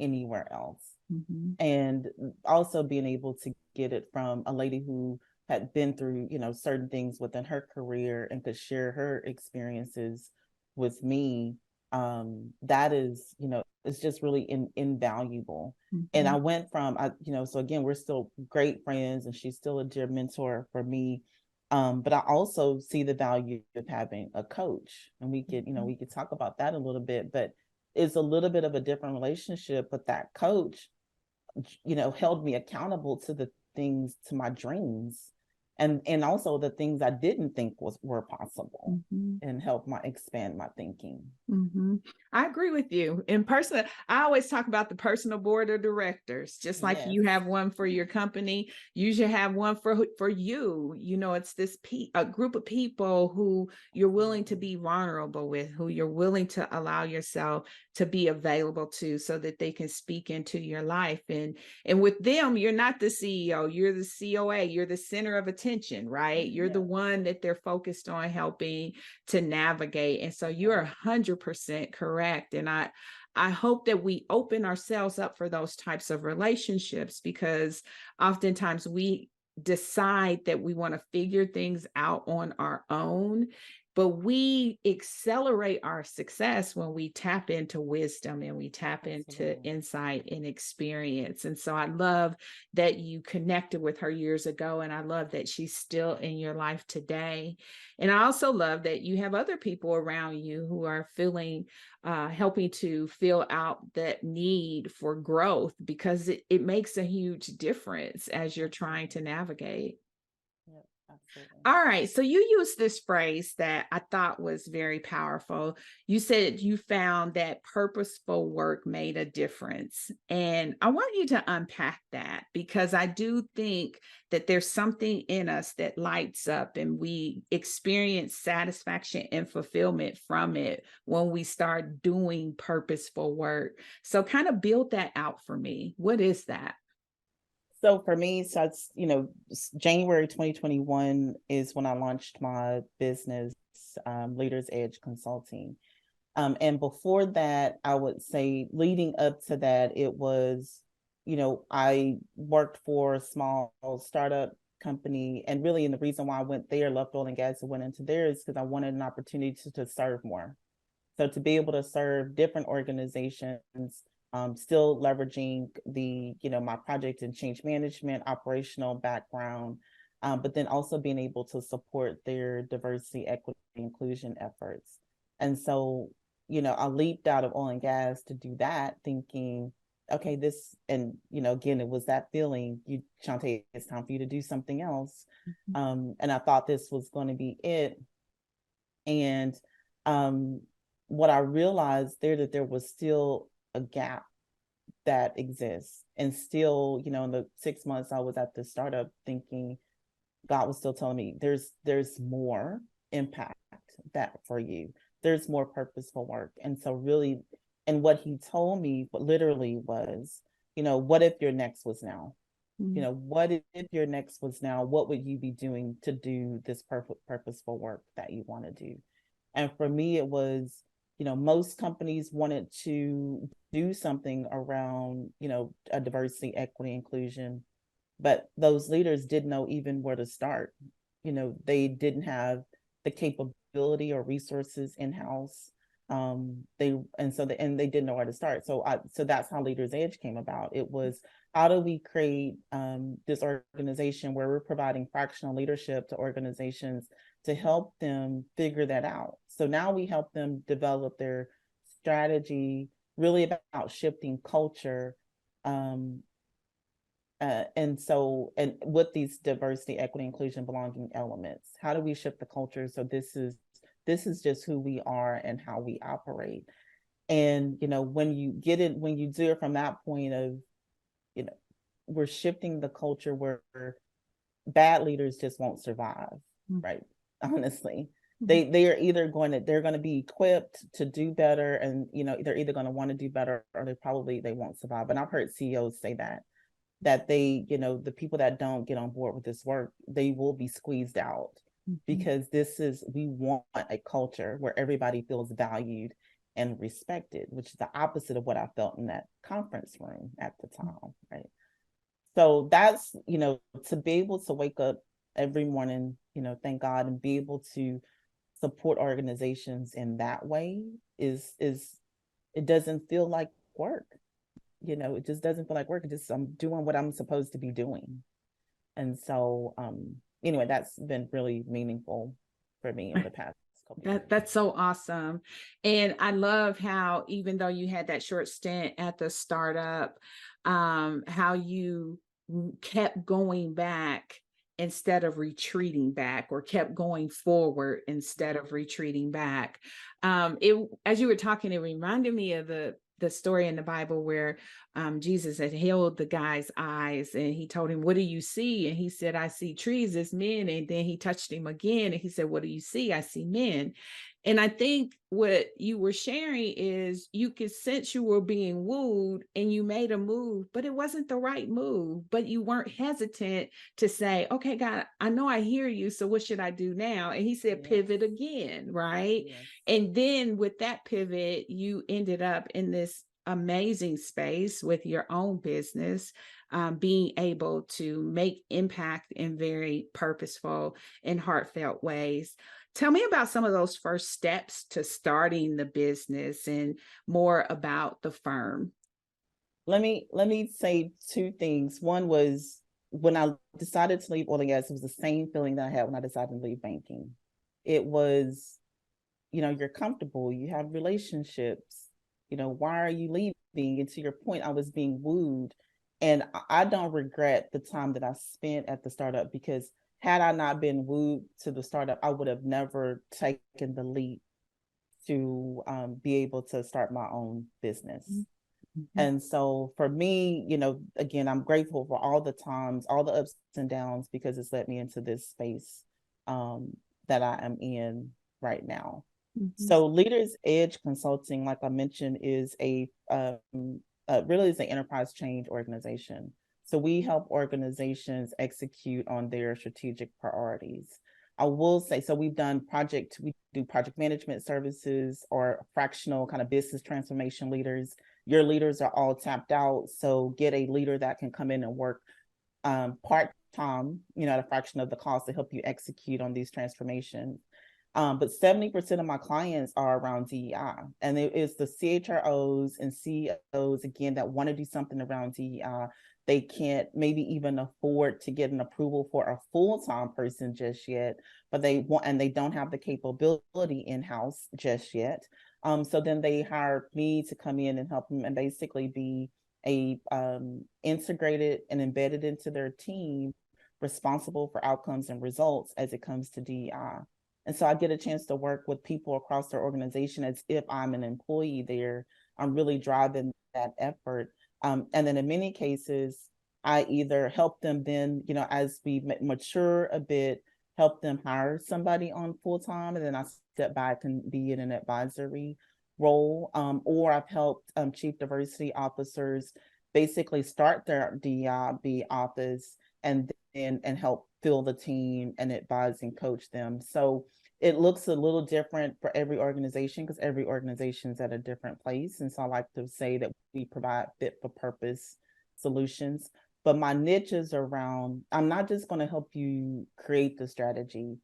anywhere else. Mm-hmm. And also being able to get it from a lady who had been through, certain things within her career and could share her experiences with me. That is, it's just really invaluable. Mm-hmm. And I went from, so again, we're still great friends and she's still a dear mentor for me. But I also see the value of having a coach, and we could talk about that a little bit, but it's a little bit of a different relationship. But that coach, held me accountable to the things, to my dreams, and also the things I didn't think were possible, and helped expand my thinking. I agree with you. In person, I always talk about the personal board of directors. Just like you have one for your company, you should have one for you. It's this a group of people who you're willing to be vulnerable with, who you're willing to allow yourself to be available to, so that they can speak into your life. And with them, you're not the CEO, you're the COA, you're the center of attention, right? You're the one that they're focused on helping to navigate. And so you're 100% correct. And I hope that we open ourselves up for those types of relationships, because oftentimes we decide that we want to figure things out on our own, but we accelerate our success when we tap into wisdom and we tap into insight and experience. And so I love that you connected with her years ago, and I love that she's still in your life today. And I also love that you have other people around you who are helping to fill out that need for growth, because it makes a huge difference as you're trying to navigate. Yeah, absolutely. All right. So you used this phrase that I thought was very powerful. You said you found that purposeful work made a difference. And I want you to unpack that, because I do think that there's something in us that lights up and we experience satisfaction and fulfillment from it when we start doing purposeful work. So kind of build that out for me. What is that? So for me, so it's, January 2021 is when I launched my business, Leaders Edge Consulting. And before that, I would say leading up to that, it was, I worked for a small startup company. And really, and the reason why I went there, left oil and gas and went into there, is because I wanted an opportunity to serve more. So to be able to serve different organizations, still leveraging my project and change management operational background, but then also being able to support their diversity, equity, inclusion efforts. And so I leaped out of oil and gas to do that, thinking, okay, this, and again, it was that feeling, Shanta, it's time for you to do something else. And I thought this was going to be it. And what I realized there, that there was still a gap that exists. And still, in the 6 months I was at the startup, thinking God was still telling me there's more impact that for you. There's more purposeful work. And so really, and what he told me literally was, what if your next was now? What if your next was now? What would you be doing to do this purposeful work that you want to do? And for me, it was, most companies wanted to do something around, a diversity, equity, inclusion, but those leaders didn't know even where to start. They didn't have the capability or resources in-house. They didn't know where to start. So that's how Leaders Edge came about. It was, how do we create this organization where we're providing fractional leadership to organizations to help them figure that out. So now we help them develop their strategy, really about shifting culture. And with these diversity, equity, inclusion, belonging elements, how do we shift the culture? So this is just who we are and how we operate. And when you do it from that point of, we're shifting the culture where bad leaders just won't survive, right? Honestly, they're going to be equipped to do better, and they're either going to want to do better, or they won't survive. And I've heard CEOs say that they, the people that don't get on board with this work, they will be squeezed out, because we want a culture where everybody feels valued and respected, which is the opposite of what I felt in that conference room at the time, right? So that's, to be able to wake up every morning, thank God, and be able to support organizations in that way is it doesn't feel like work. It just doesn't feel like work. I'm doing what I'm supposed to be doing. And so, anyway, that's been really meaningful for me in the past couple of years. That's so awesome. And I love how, even though you had that short stint at the startup, how you kept going back instead of retreating back, or kept going forward instead of retreating back. As you were talking, it reminded me of the story in the Bible where Jesus had held the guy's eyes, and he told him, "What do you see?" And he said, "I see trees as men." And then he touched him again, and he said, "What do you see?" "I see men." And I think what you were sharing is, you could sense you were being wooed, and you made a move, but it wasn't the right move. But you weren't hesitant to say, "Okay, God, I know I hear you. So what should I do now?" And he said, Yes. "Pivot again," right? Yes. And then with that pivot, you ended up in this amazing space with your own business, being able to make impact in very purposeful and heartfelt ways. Tell me about some of those first steps to starting the business, and more about the firm. Let me say two things. One was, when I decided to leave oil and gas, it was the same feeling that I had when I decided to leave banking. It was, you're comfortable, you have relationships, why are you leaving? And to your point, I was being wooed. And I don't regret the time that I spent at the startup, because had I not been wooed to the startup, I would have never taken the leap to be able to start my own business. And so for me, again, I'm grateful for all the times, all the ups and downs, because it's led me into this space that I am in right now. So Leaders Edge Consulting, like I mentioned, is really is an enterprise change organization. So we help organizations execute on their strategic priorities. I will say, so we do project management services, or fractional kind of business transformation leaders. Your leaders are all tapped out, so get a leader that can come in and work part-time, at a fraction of the cost, to help you execute on these transformations. But 70% of my clients are around DEI, and it is the CHROs and CEOs, again, that want to do something around DEI. They can't maybe even afford to get an approval for a full-time person just yet, but they don't have the capability in-house just yet. So then they hired me to come in and help them and basically be a integrated and embedded into their team, responsible for outcomes and results as it comes to DEI. And so I get a chance to work with people across their organization as if I'm an employee there. I'm really driving that effort. And then in many cases, I either help them then, as we mature a bit, help them hire somebody on full time, and then I step back and be in an advisory role. Or I've helped chief diversity officers basically start their DIB office and help fill the team and advise and coach them. So it looks a little different for every organization because every organization is at a different place. And so I like to say that we provide fit for purpose solutions. But my niche is around, I'm not just going to help you create the strategy.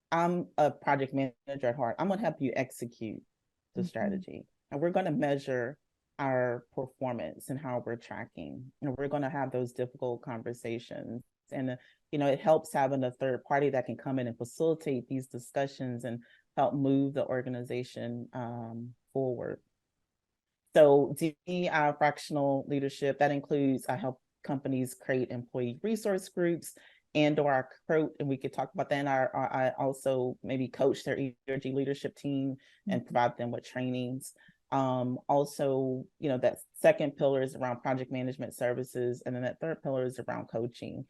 I'm a project manager at heart. I'm going to help you execute the strategy. And we're going to measure our performance and how we're tracking. And we're going to have those difficult conversations. And, it helps having a third party that can come in and facilitate these discussions and help move the organization forward. So DEI fractional leadership, that includes I help companies create employee resource groups and/or and we could talk about that. And I also maybe coach their ERG leadership team and provide them with trainings. Also, that second pillar is around project management services, and then that third pillar is around coaching.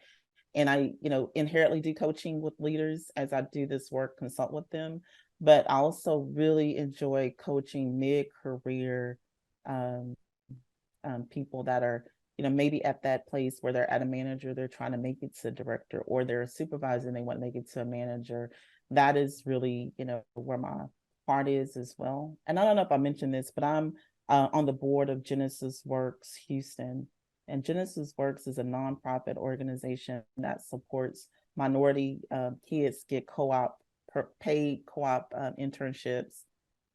And I, inherently do coaching with leaders as I do this work, consult with them, but I also really enjoy coaching mid-career people that are, maybe at that place where they're at a manager, they're trying to make it to a director, or they're a supervisor and they want to make it to a manager. That is really, where my heart is as well. And I don't know if I mentioned this, but I'm on the board of Genesis Works Houston. And Genesis Works is a nonprofit organization that supports minority kids get paid co-op internships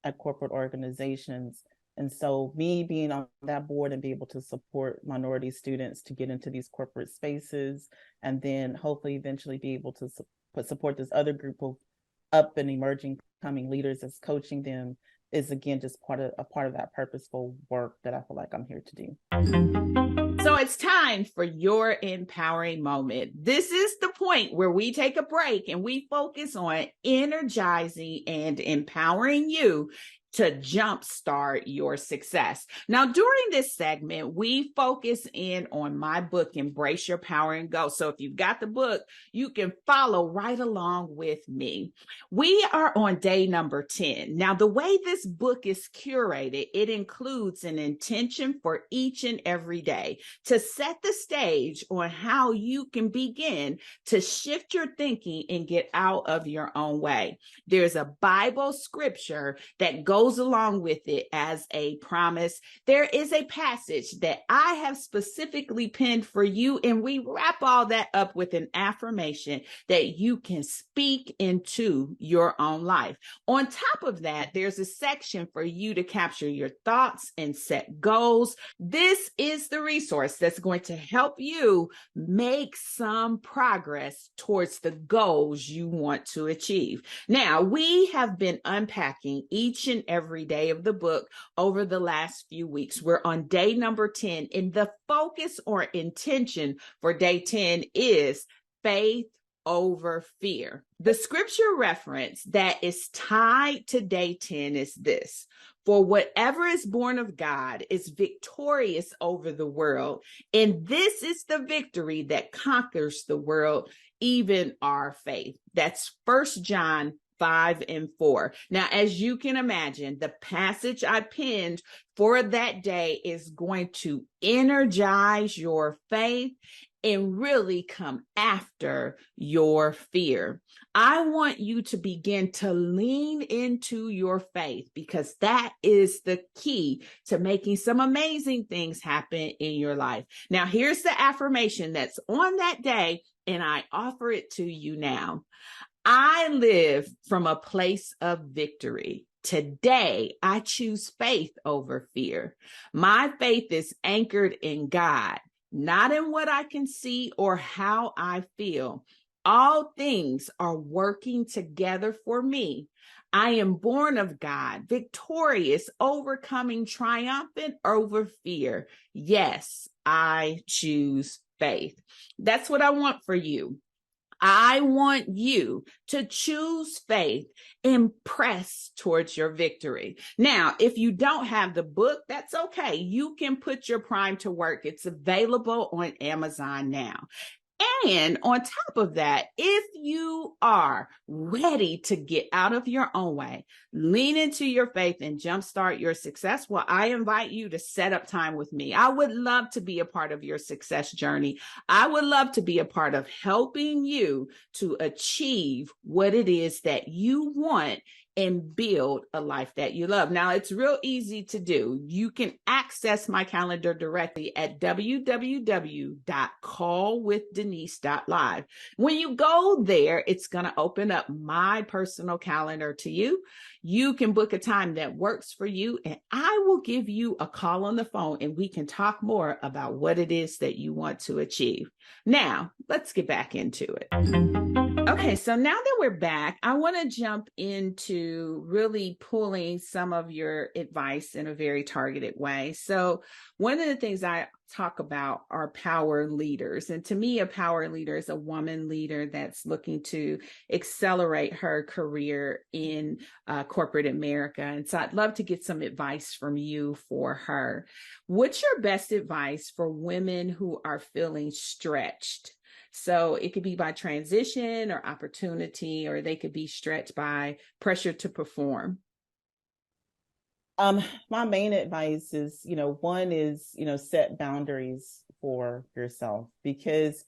at corporate organizations. And so me being on that board and be able to support minority students to get into these corporate spaces, and then hopefully eventually be able to support this other group of up and emerging coming leaders as coaching them, is again just part of that purposeful work that I feel like I'm here to do. So it's time for your empowering moment. This is the point where we take a break and we focus on energizing and empowering you to jumpstart your success. Now, during this segment, we focus in on my book, Embrace Your Power and Go. So if you've got the book, you can follow right along with me. We are on day number 10. Now, the way this book is curated, it includes an intention for each and every day to set the stage on how you can begin to shift your thinking and get out of your own way. There's a Bible scripture that goes along with it as a promise. There is a passage that I have specifically penned for you, and we wrap all that up with an affirmation that you can speak into your own life. On top of that, there's a section for you to capture your thoughts and set goals. This is the resource that's going to help you make some progress towards the goals you want to achieve. Now, we have been unpacking each and every day of the book over the last few weeks. We're on day number 10, and the focus or intention for day 10 is faith over fear. The scripture reference that is tied to day 10 is this: for whatever is born of God is victorious over the world, and this is the victory that conquers the world, even our faith. That's 1 John 5:4. Now, as you can imagine, the passage I penned for that day is going to energize your faith and really come after your fear. I want you to begin to lean into your faith, because that is the key to making some amazing things happen in your life. Now, here's the affirmation that's on that day, and I offer it to you now. I live from a place of victory. Today, I choose faith over fear. My faith is anchored in God, not in what I can see or how I feel. All things are working together for me. I am born of God, victorious, overcoming, triumphant over fear. Yes, I choose faith. That's what I want for you. I want you to choose faith and press towards your victory. Now, if you don't have the book, that's okay. You can put your Prime to work. It's available on Amazon now. And on top of that, if you are ready to get out of your own way, lean into your faith and jumpstart your success, well, I invite you to set up time with me. I would love to be a part of your success journey. I would love to be a part of helping you to achieve what it is that you want and build a life that you love. Now, it's real easy to do. You can access my calendar directly at www.callwithdenise.live. When you go there, it's going to open up my personal calendar to you. You can book a time that works for you, and I will give you a call on the phone and we can talk more about what it is that you want to achieve. Now, let's get back into it. Okay, so now that we're back, I want to jump into really pulling some of your advice in a very targeted way. So one of the things I talk about are power leaders. And to me, a power leader is a woman leader that's looking to accelerate her career in corporate America. And so I'd love to get some advice from you for her. What's your best advice for women who are feeling stretched? So it could be by transition or opportunity, or they could be stretched by pressure to perform. My main advice is, one is, set boundaries for yourself because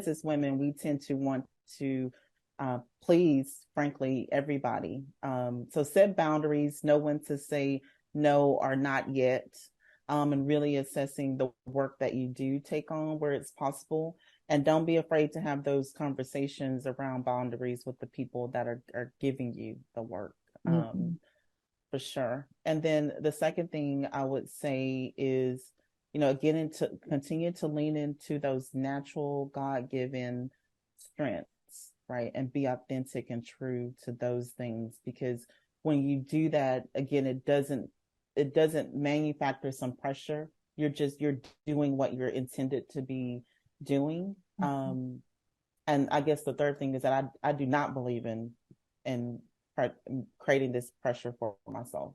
as women, we tend to want to please, frankly, everybody. So set boundaries, know when to say no or not yet, and really assessing the work that you do take on where it's possible. And don't be afraid to have those conversations around boundaries with the people that are giving you the work, for sure. And then the second thing I would say is, continue to lean into those natural God-given strengths, right? And be authentic and true to those things. Because when you do that, again, it doesn't manufacture some pressure. You're doing what you're intended to be doing. And I guess the third thing is that I do not believe in creating this pressure for myself.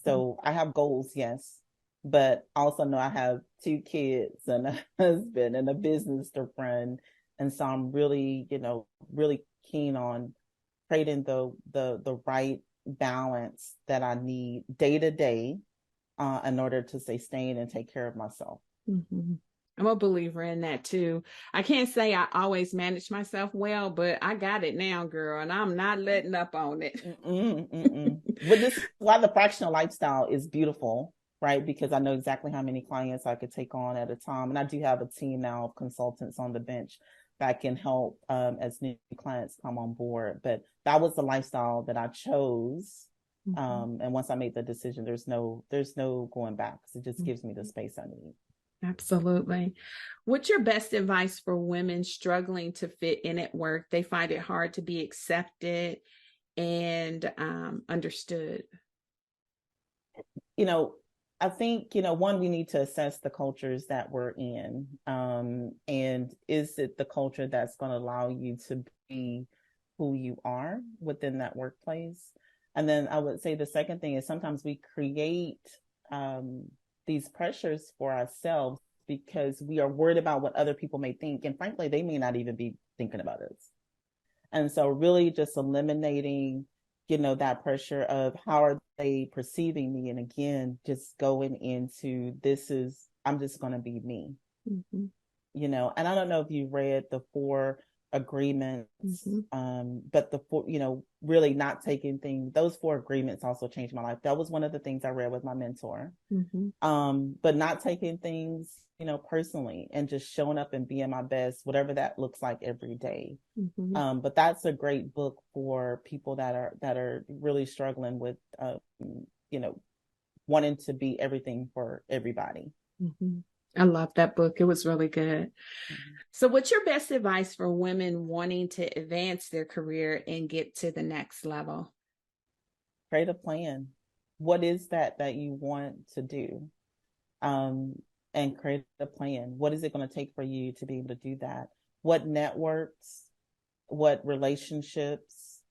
So I have goals, yes, but also know I have 2 kids and a husband and a business to run. And so I'm really, really keen on creating the right balance that I need day to day in order to sustain and take care of myself. I'm a believer in that too. I can't say I always manage myself well, but I got it now, girl, and I'm not letting up on it. But this is why the fractional lifestyle is beautiful, right? Because I know exactly how many clients I could take on at a time. And I do have a team now of consultants on the bench that can help as new clients come on board. But that was the lifestyle that I chose. And once I made the decision, there's no going back. It just gives me the space I need. Absolutely. What's your best advice for women struggling to fit in at work? They find it hard to be accepted and understood. I think, one, we need to assess the cultures that we're in. And is it the culture that's going to allow you to be who you are within that workplace? And then I would say the second thing is sometimes we create these pressures for ourselves because we are worried about what other people may think. And frankly, they may not even be thinking about us. And so really just eliminating, that pressure of how are they perceiving me? And again, just going into I'm just going to be me, and I don't know if you read the 4 agreements, but really not taking things, those 4 agreements also changed my life. That was one of the things I read with my mentor. But not taking things, personally and just showing up and being my best, whatever that looks like every day. But that's a great book for people that are really struggling with, wanting to be everything for everybody. I love that book. It was really good. So what's your best advice for women wanting to advance their career and get to the next level? Create a plan. What is that you want to do? And create a plan. What is it going to take for you to be able to do that? What networks, what relationships,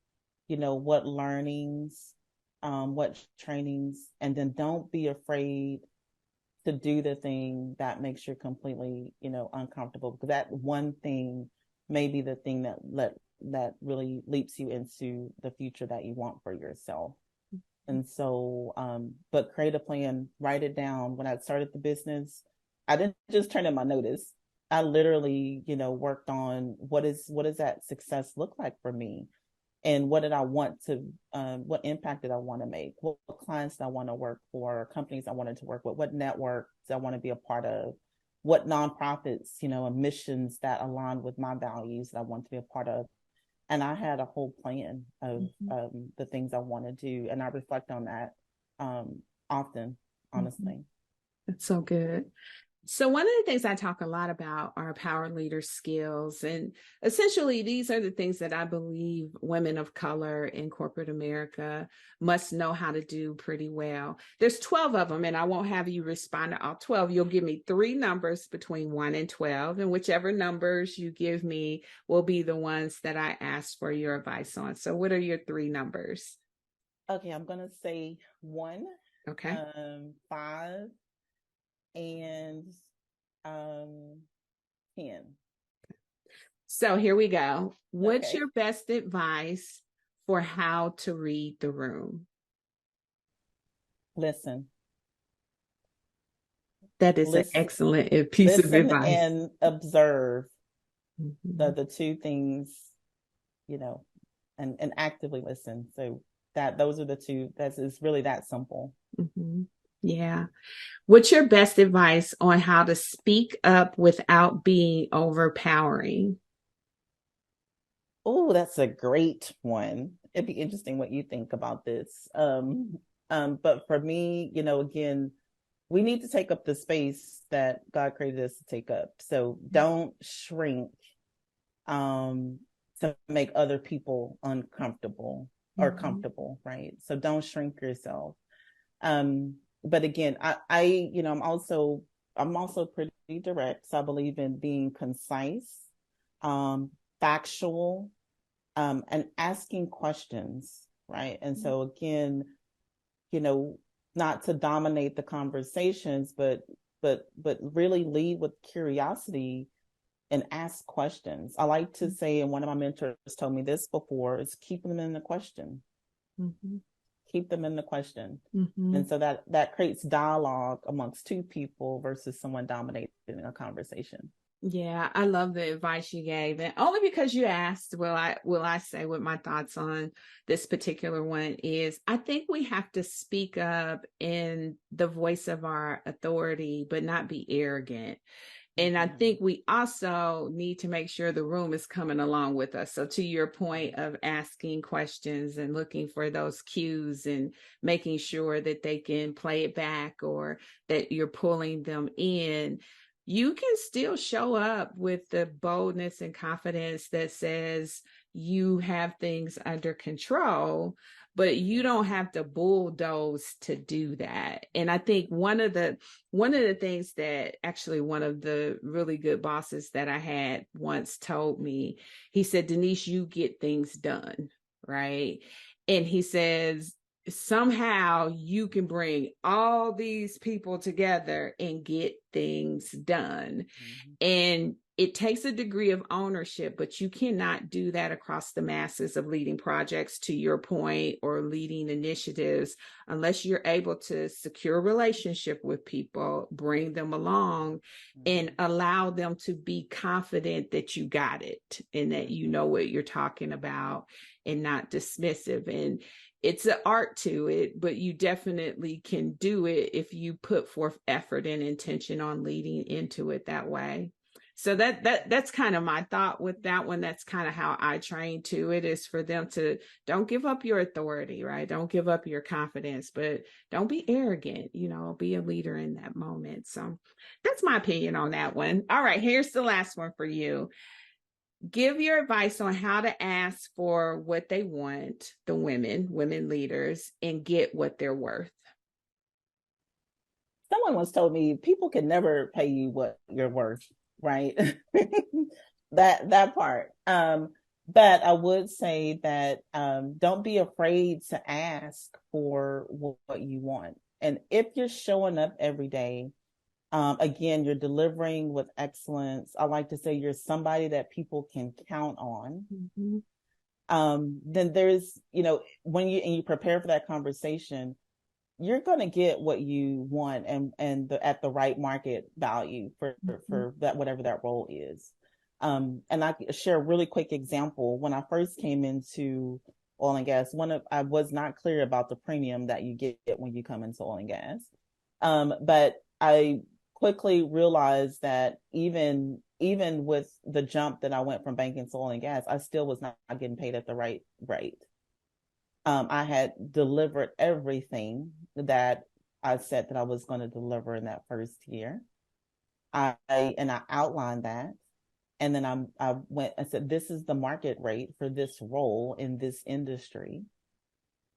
what learnings, what trainings, and then don't be afraid to do the thing that makes you completely, uncomfortable, because that one thing may be the thing that really leaps you into the future that you want for yourself. And so, but create a plan, write it down. When I started the business, I didn't just turn in my notice. I literally, worked on what does that success look like for me? And what did I want to, what impact did I want to make? What clients did I want to work for? Companies I wanted to work with? What networks I want to be a part of? What nonprofits, and missions that align with my values that I want to be a part of? And I had a whole plan of the things I want to do, and I reflect on that often, honestly. That's so good. So one of the things I talk a lot about are power leader skills. And essentially, these are the things that I believe women of color in corporate America must know how to do pretty well. There's 12 of them, and I won't have you respond to all 12. You'll give me 3 numbers between 1 and 12, and whichever numbers you give me will be the ones that I ask for your advice on. So what are your 3 numbers? Okay, I'm going to say 1, Okay. 5, and 10. So here we go. What's Okay. your best advice for how to read the room? Listen. That is an Listen, excellent piece of listen advice. and observe Mhm. the two things, and actively listen. So that those are the two. That's It's really that simple. Mhm. Yeah. What's your best advice on how to speak up without being overpowering? Oh, that's a great one. It'd be interesting what you think about this. But for me, again, we need to take up the space that God created us to take up. So don't shrink to make other people uncomfortable or Mhm. comfortable, right? So don't shrink yourself. But again, I I'm also pretty direct. So I believe in being concise, factual, and asking questions, right? And so again, you know, not to dominate the conversations, but really lead with curiosity and ask questions. I like to say, and one of my mentors told me this before, is keep them in the question. Mhm. Keep them in the question. And Mhm. so that creates dialogue amongst two people versus someone dominating a conversation. Yeah, I love the advice you gave. And only because you asked, will I say what my thoughts on this particular one is. I think we have to speak up in the voice of our authority, but not be arrogant. And I Mm-hmm. think we also need to make sure the room is coming along with us. So, to your point of asking questions and looking for those cues and making sure that they can play it back or that you're pulling them in, you can still show up with the boldness and confidence that says you have things under control, but you don't have to bulldoze to do that. And I think one of the things that actually one of the really good bosses that I had once told me, he said, Denise, you get things done, right? And he says, somehow you can bring all these people together and get things done. Mm-hmm. And it takes a degree of ownership, but you cannot do that across the masses of leading projects, to your point, or leading initiatives, unless you're able to secure a relationship with people, bring them along, and Mm-hmm. allow them to be confident that you got it and that you know what you're talking about and not dismissive. And it's an art to it, but you definitely can do it if you put forth effort and intention on leading into it that way. So that's kind of my thought with that one. That's kind of how I train to it, is for them to don't give up your authority, right? Don't give up your confidence, but don't be arrogant, be a leader in that moment. So that's my opinion on that one. All right, here's the last one for you. Give your advice on how to ask for what they want, the women leaders, and get what they're worth. Someone once told me people can never pay you what you're worth, right? That part. But I would say that don't be afraid to ask for what you want. And if you're showing up every day, again, you're delivering with excellence. I like to say you're somebody that people can count on. Mm-hmm. Then there's, when you prepare for that conversation, you're going to get what you want at the right market value for that, whatever that role is. And I share a really quick example. When I first came into oil and gas, I was not clear about the premium that you get when you come into oil and gas. But I quickly realized that even with the jump that I went from banking to oil and gas, I still was not getting paid at the right rate. I had delivered everything that I said that I was going to deliver in that first year. I outlined that. And then I said, this is the market rate for this role in this industry.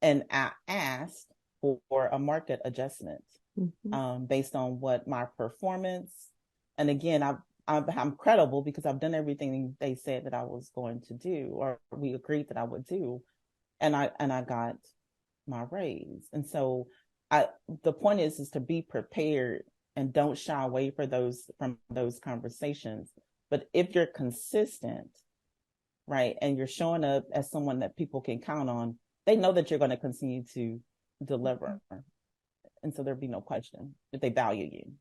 And I asked for a market adjustment based on what my performance. And again, I'm credible because I've done everything they said that I was going to do, or we agreed that I would do. And I got my raise. And so the point is to be prepared and don't shy away from those conversations. But if you're consistent, right, and you're showing up as someone that people can count on, they know that you're going to continue to deliver. And so there'd be no question if they value you.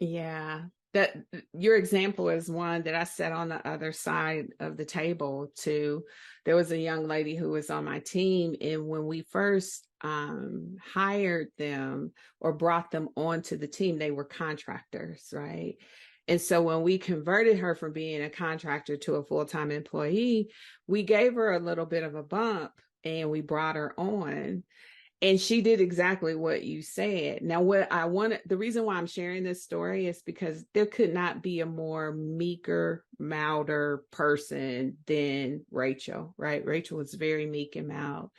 Yeah. That your example is one that I sat on the other side of the table to. There was a young lady who was on my team, and when we first hired them or brought them onto the team, they were contractors, right? And so when we converted her from being a contractor to a full-time employee, we gave her a little bit of a bump and we brought her on. And she did exactly what you said. Now, the reason why I'm sharing this story is because there could not be a more meeker, milder person than Rachel, right? Rachel was very meek and mild.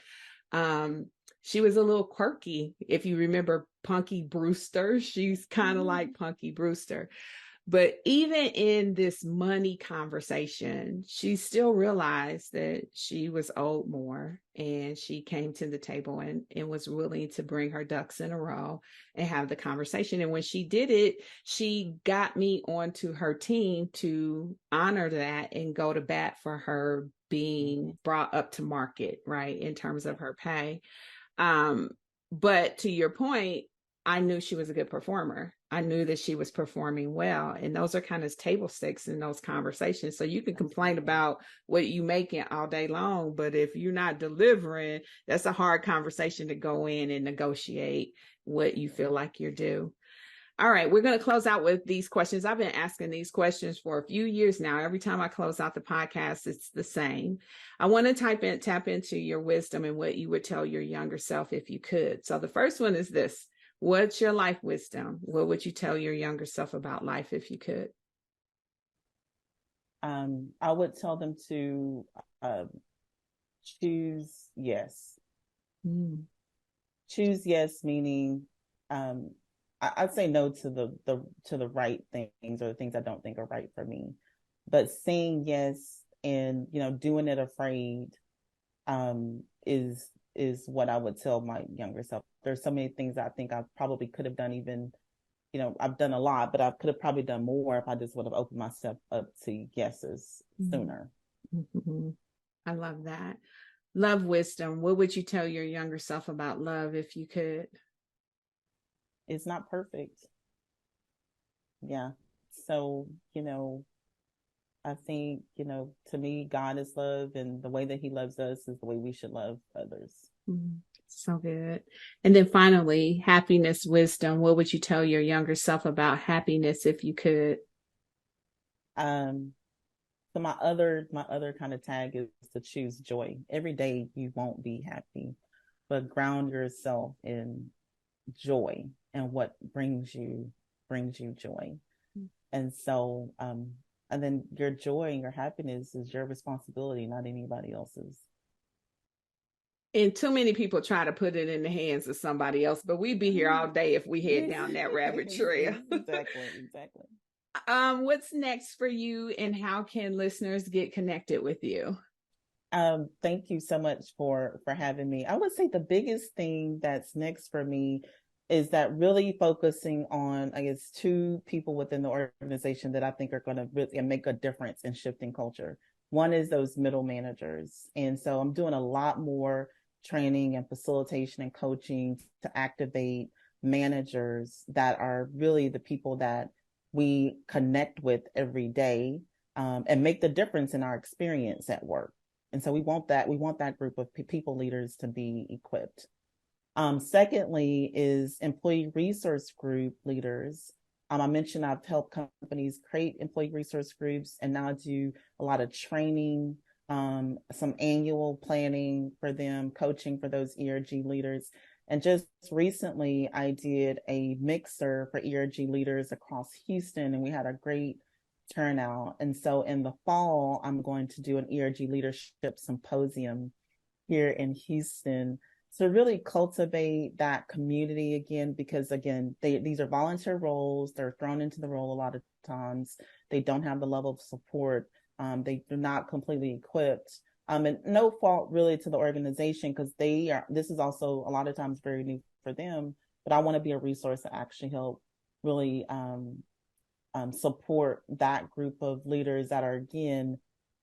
She was a little quirky. If you remember Punky Brewster, she's kind of like Punky Brewster. But even in this money conversation, she still realized that she was owed more, and she came to the table and was willing to bring her ducks in a row and have the conversation. And when she did it, she got me onto her team to honor that and go to bat for her being brought up to market, right, in terms of her pay. But to your point, I knew she was a good performer. I knew that she was performing well. And those are kind of table stakes in those conversations. So you can complain about what you making all day long, but if you're not delivering, that's a hard conversation to go in and negotiate what you feel like you're due. All right, we're going to close out with these questions. I've been asking these questions for a few years now. Every time I close out the podcast, it's the same. I want to tap into your wisdom and what you would tell your younger self if you could. So the first one is this. What's your life wisdom? What would you tell your younger self about life if you could? I would tell them to choose yes. Choose yes, meaning I'd say no to the right things or the things I don't think are right for me. But saying yes and doing it afraid is what I would tell my younger self. There's so many things I think I probably could have done. Even I've done a lot, but I could have probably done more if I just would have opened myself up to yeses sooner. Mm-hmm. I love that. Love wisdom. What would you tell your younger self about love if you could? It's not perfect. Yeah. So, I think, to me, God is love, and the way that he loves us is the way we should love others. So good. And then finally, happiness, wisdom. What would you tell your younger self about happiness if you could? So my other kind of tag is to choose joy. Every day you won't be happy, but ground yourself in joy and what brings you joy. And so And then your joy and your happiness is your responsibility, not anybody else's. And too many people try to put it in the hands of somebody else, but we'd be here all day if we head down that rabbit trail. Exactly. What's next for you, and how can listeners get connected with you? Thank you so much for having me. I would say the biggest thing that's next for me is that really focusing on, I guess, two people within the organization that I think are going to really make a difference in shifting culture. One is those middle managers. And so I'm doing a lot more training and facilitation and coaching to activate managers that are really the people that we connect with every day, and make the difference in our experience at work. And so we want that group of people leaders to be equipped. Secondly is employee resource group leaders. I mentioned I've helped companies create employee resource groups, and now do a lot of training, some annual planning for them, coaching for those ERG leaders. And just recently, I did a mixer for ERG leaders across Houston, and we had a great turnout. And so in the fall, I'm going to do an ERG leadership symposium here in Houston to really cultivate that community again, because again, these are volunteer roles. They're thrown into the role a lot of times. They don't have the level of support. They're not completely equipped. And no fault really to the organization, because this is also a lot of times very new for them, but I want to be a resource to actually help really support that group of leaders that are, again,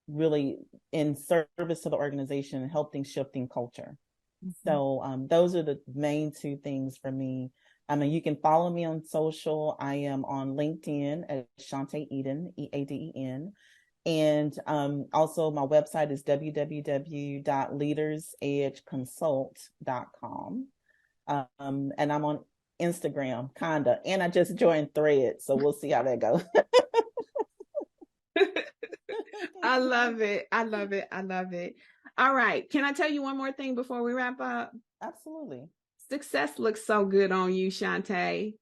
really in service to the organization and helping shifting culture. Mm-hmm. So those are the main two things for me. I mean, you can follow me on social. I am on LinkedIn at Shanta Eaden, Eaden. And also my website is www.leadersedgeconsult.com. And I'm on Instagram, kinda. And I just joined Threads, so we'll see how that goes. I love it. I love it. I love it. All right. Can I tell you one more thing before we wrap up? Absolutely. Success looks so good on you, Shanta. Thank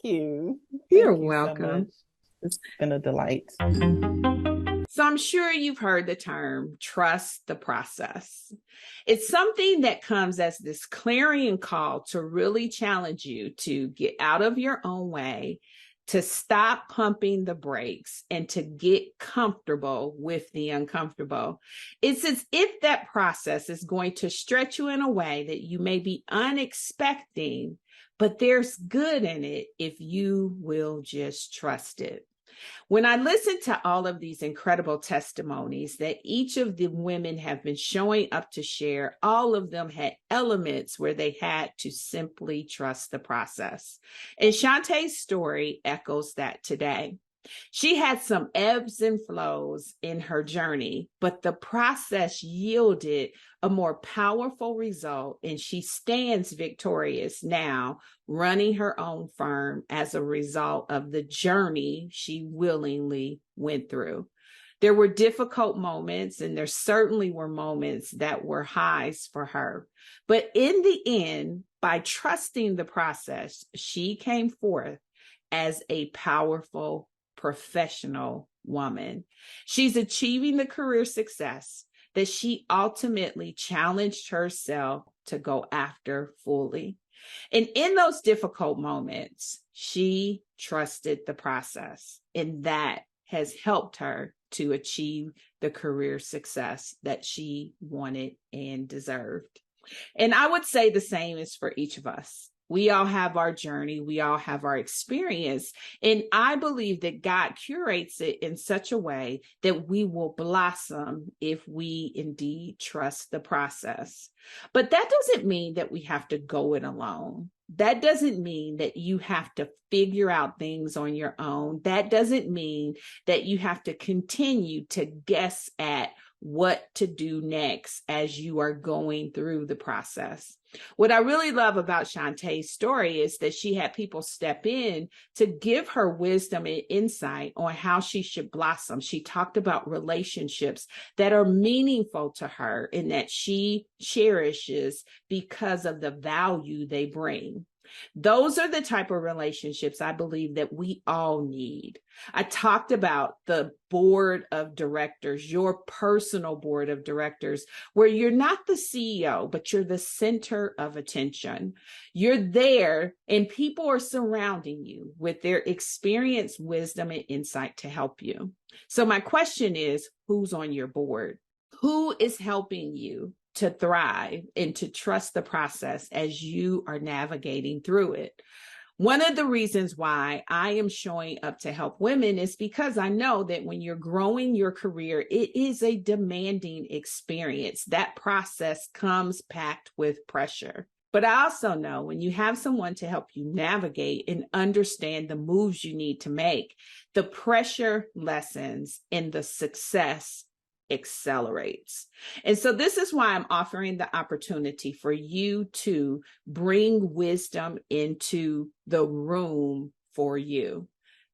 you. You're Thank you welcome. so much. It's been a delight. So I'm sure you've heard the term trust the process. It's something that comes as this clarion call to really challenge you to get out of your own way, to stop pumping the brakes, and to get comfortable with the uncomfortable. It's as if that process is going to stretch you in a way that you may be unexpecting, but there's good in it if you will just trust it. When I listened to all of these incredible testimonies that each of the women have been showing up to share, all of them had elements where they had to simply trust the process. And Shanta's story echoes that today. She had some ebbs and flows in her journey, but the process yielded a more powerful result, and she stands victorious now, running her own firm as a result of the journey she willingly went through. There were difficult moments, and there certainly were moments that were highs for her. But in the end, by trusting the process, she came forth as a powerful professional woman. She's achieving the career success that she ultimately challenged herself to go after fully. And in those difficult moments, she trusted the process, and that has helped her to achieve the career success that she wanted and deserved. And I would say the same is for each of us. We all have our journey. We all have our experience. And I believe that God curates it in such a way that we will blossom if we indeed trust the process. But that doesn't mean that we have to go it alone. That doesn't mean that you have to figure out things on your own. That doesn't mean that you have to continue to guess at what to do next as you are going through the process. What I really love about Shanta's story is that she had people step in to give her wisdom and insight on how she should blossom. She talked about relationships that are meaningful to her and that she cherishes because of the value they bring. Those are the type of relationships I believe that we all need. I talked about the board of directors, your personal board of directors, where you're not the CEO, but you're the center of attention. You're there and people are surrounding you with their experience, wisdom, and insight to help you. So my question is, who's on your board? Who is helping you to thrive and to trust the process as you are navigating through it? One of the reasons why I am showing up to help women is because I know that when you're growing your career, it is a demanding experience. That process comes packed with pressure. But I also know when you have someone to help you navigate and understand the moves you need to make, the pressure lessens and the success accelerates. And so this is why I'm offering the opportunity for you to bring wisdom into the room for you.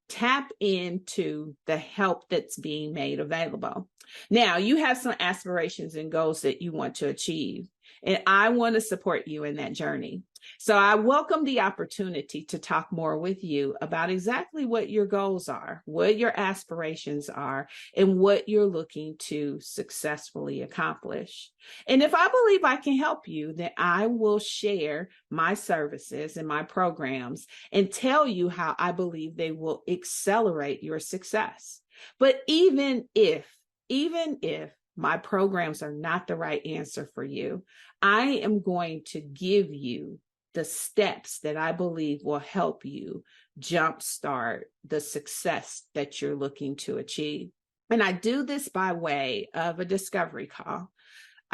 Tap into the help that's being made available. Now, you have some aspirations and goals that you want to achieve, and I want to support you in that journey. So I welcome the opportunity to talk more with you about exactly what your goals are, what your aspirations are, and what you're looking to successfully accomplish. And if I believe I can help you, then I will share my services and my programs and tell you how I believe they will accelerate your success. But even if my programs are not the right answer for you, I am going to give you the steps that I believe will help you jumpstart the success that you're looking to achieve. And I do this by way of a discovery call.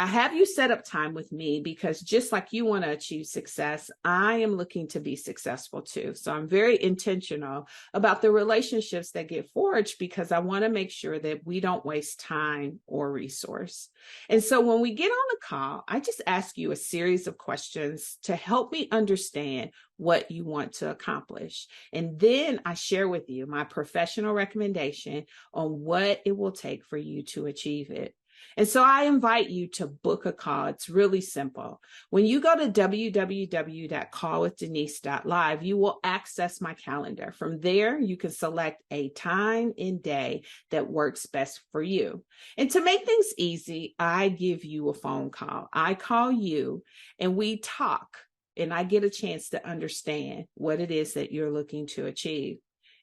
I have you set up time with me because just like you want to achieve success, I am looking to be successful too. So I'm very intentional about the relationships that get forged because I want to make sure that we don't waste time or resource. And so when we get on the call, I just ask you a series of questions to help me understand what you want to accomplish. And then I share with you my professional recommendation on what it will take for you to achieve it. And so I invite you to book a call. It's really simple. When you go to www.callwithdenise.live, you will access my calendar. From there, you can select a time and day that works best for you. And to make things easy, I give you a phone call. I call you and we talk, and I get a chance to understand what it is that you're looking to achieve.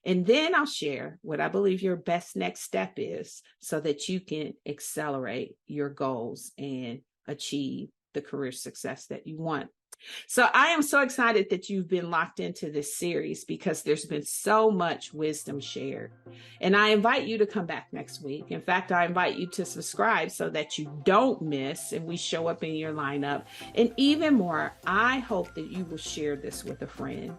And then I'll share what I believe your best next step is so that you can accelerate your goals and achieve the career success that you want. So I am so excited that you've been locked into this series because there's been so much wisdom shared. And I invite you to come back next week. In fact, I invite you to subscribe so that you don't miss and we show up in your lineup. And even more, I hope that you will share this with a friend.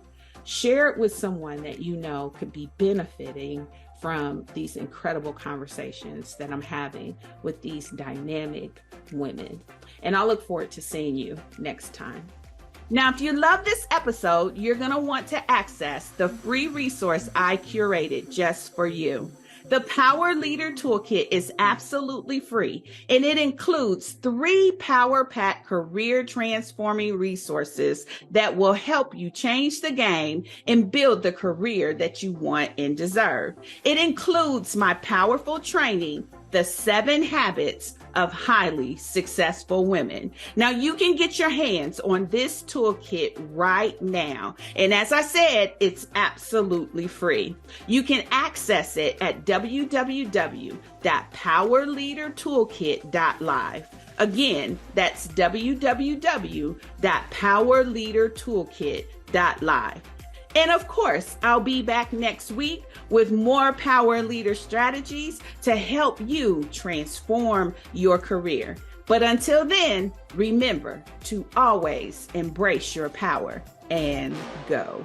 Share it with someone that you know could be benefiting from these incredible conversations that I'm having with these dynamic women. And I look forward to seeing you next time. Now, if you love this episode, you're going to want to access the free resource I curated just for you. The Power Leader Toolkit is absolutely free, and it includes 3 power-packed career transforming resources that will help you change the game and build the career that you want and deserve. It includes my powerful training, The 7 Habits of Highly Successful Women. Now, you can get your hands on this toolkit right now. And as I said, it's absolutely free. You can access it at www.powerleadertoolkit.live. Again, that's www.powerleadertoolkit.live. And of course, I'll be back next week with more power leader strategies to help you transform your career. But until then, remember to always embrace your power and go.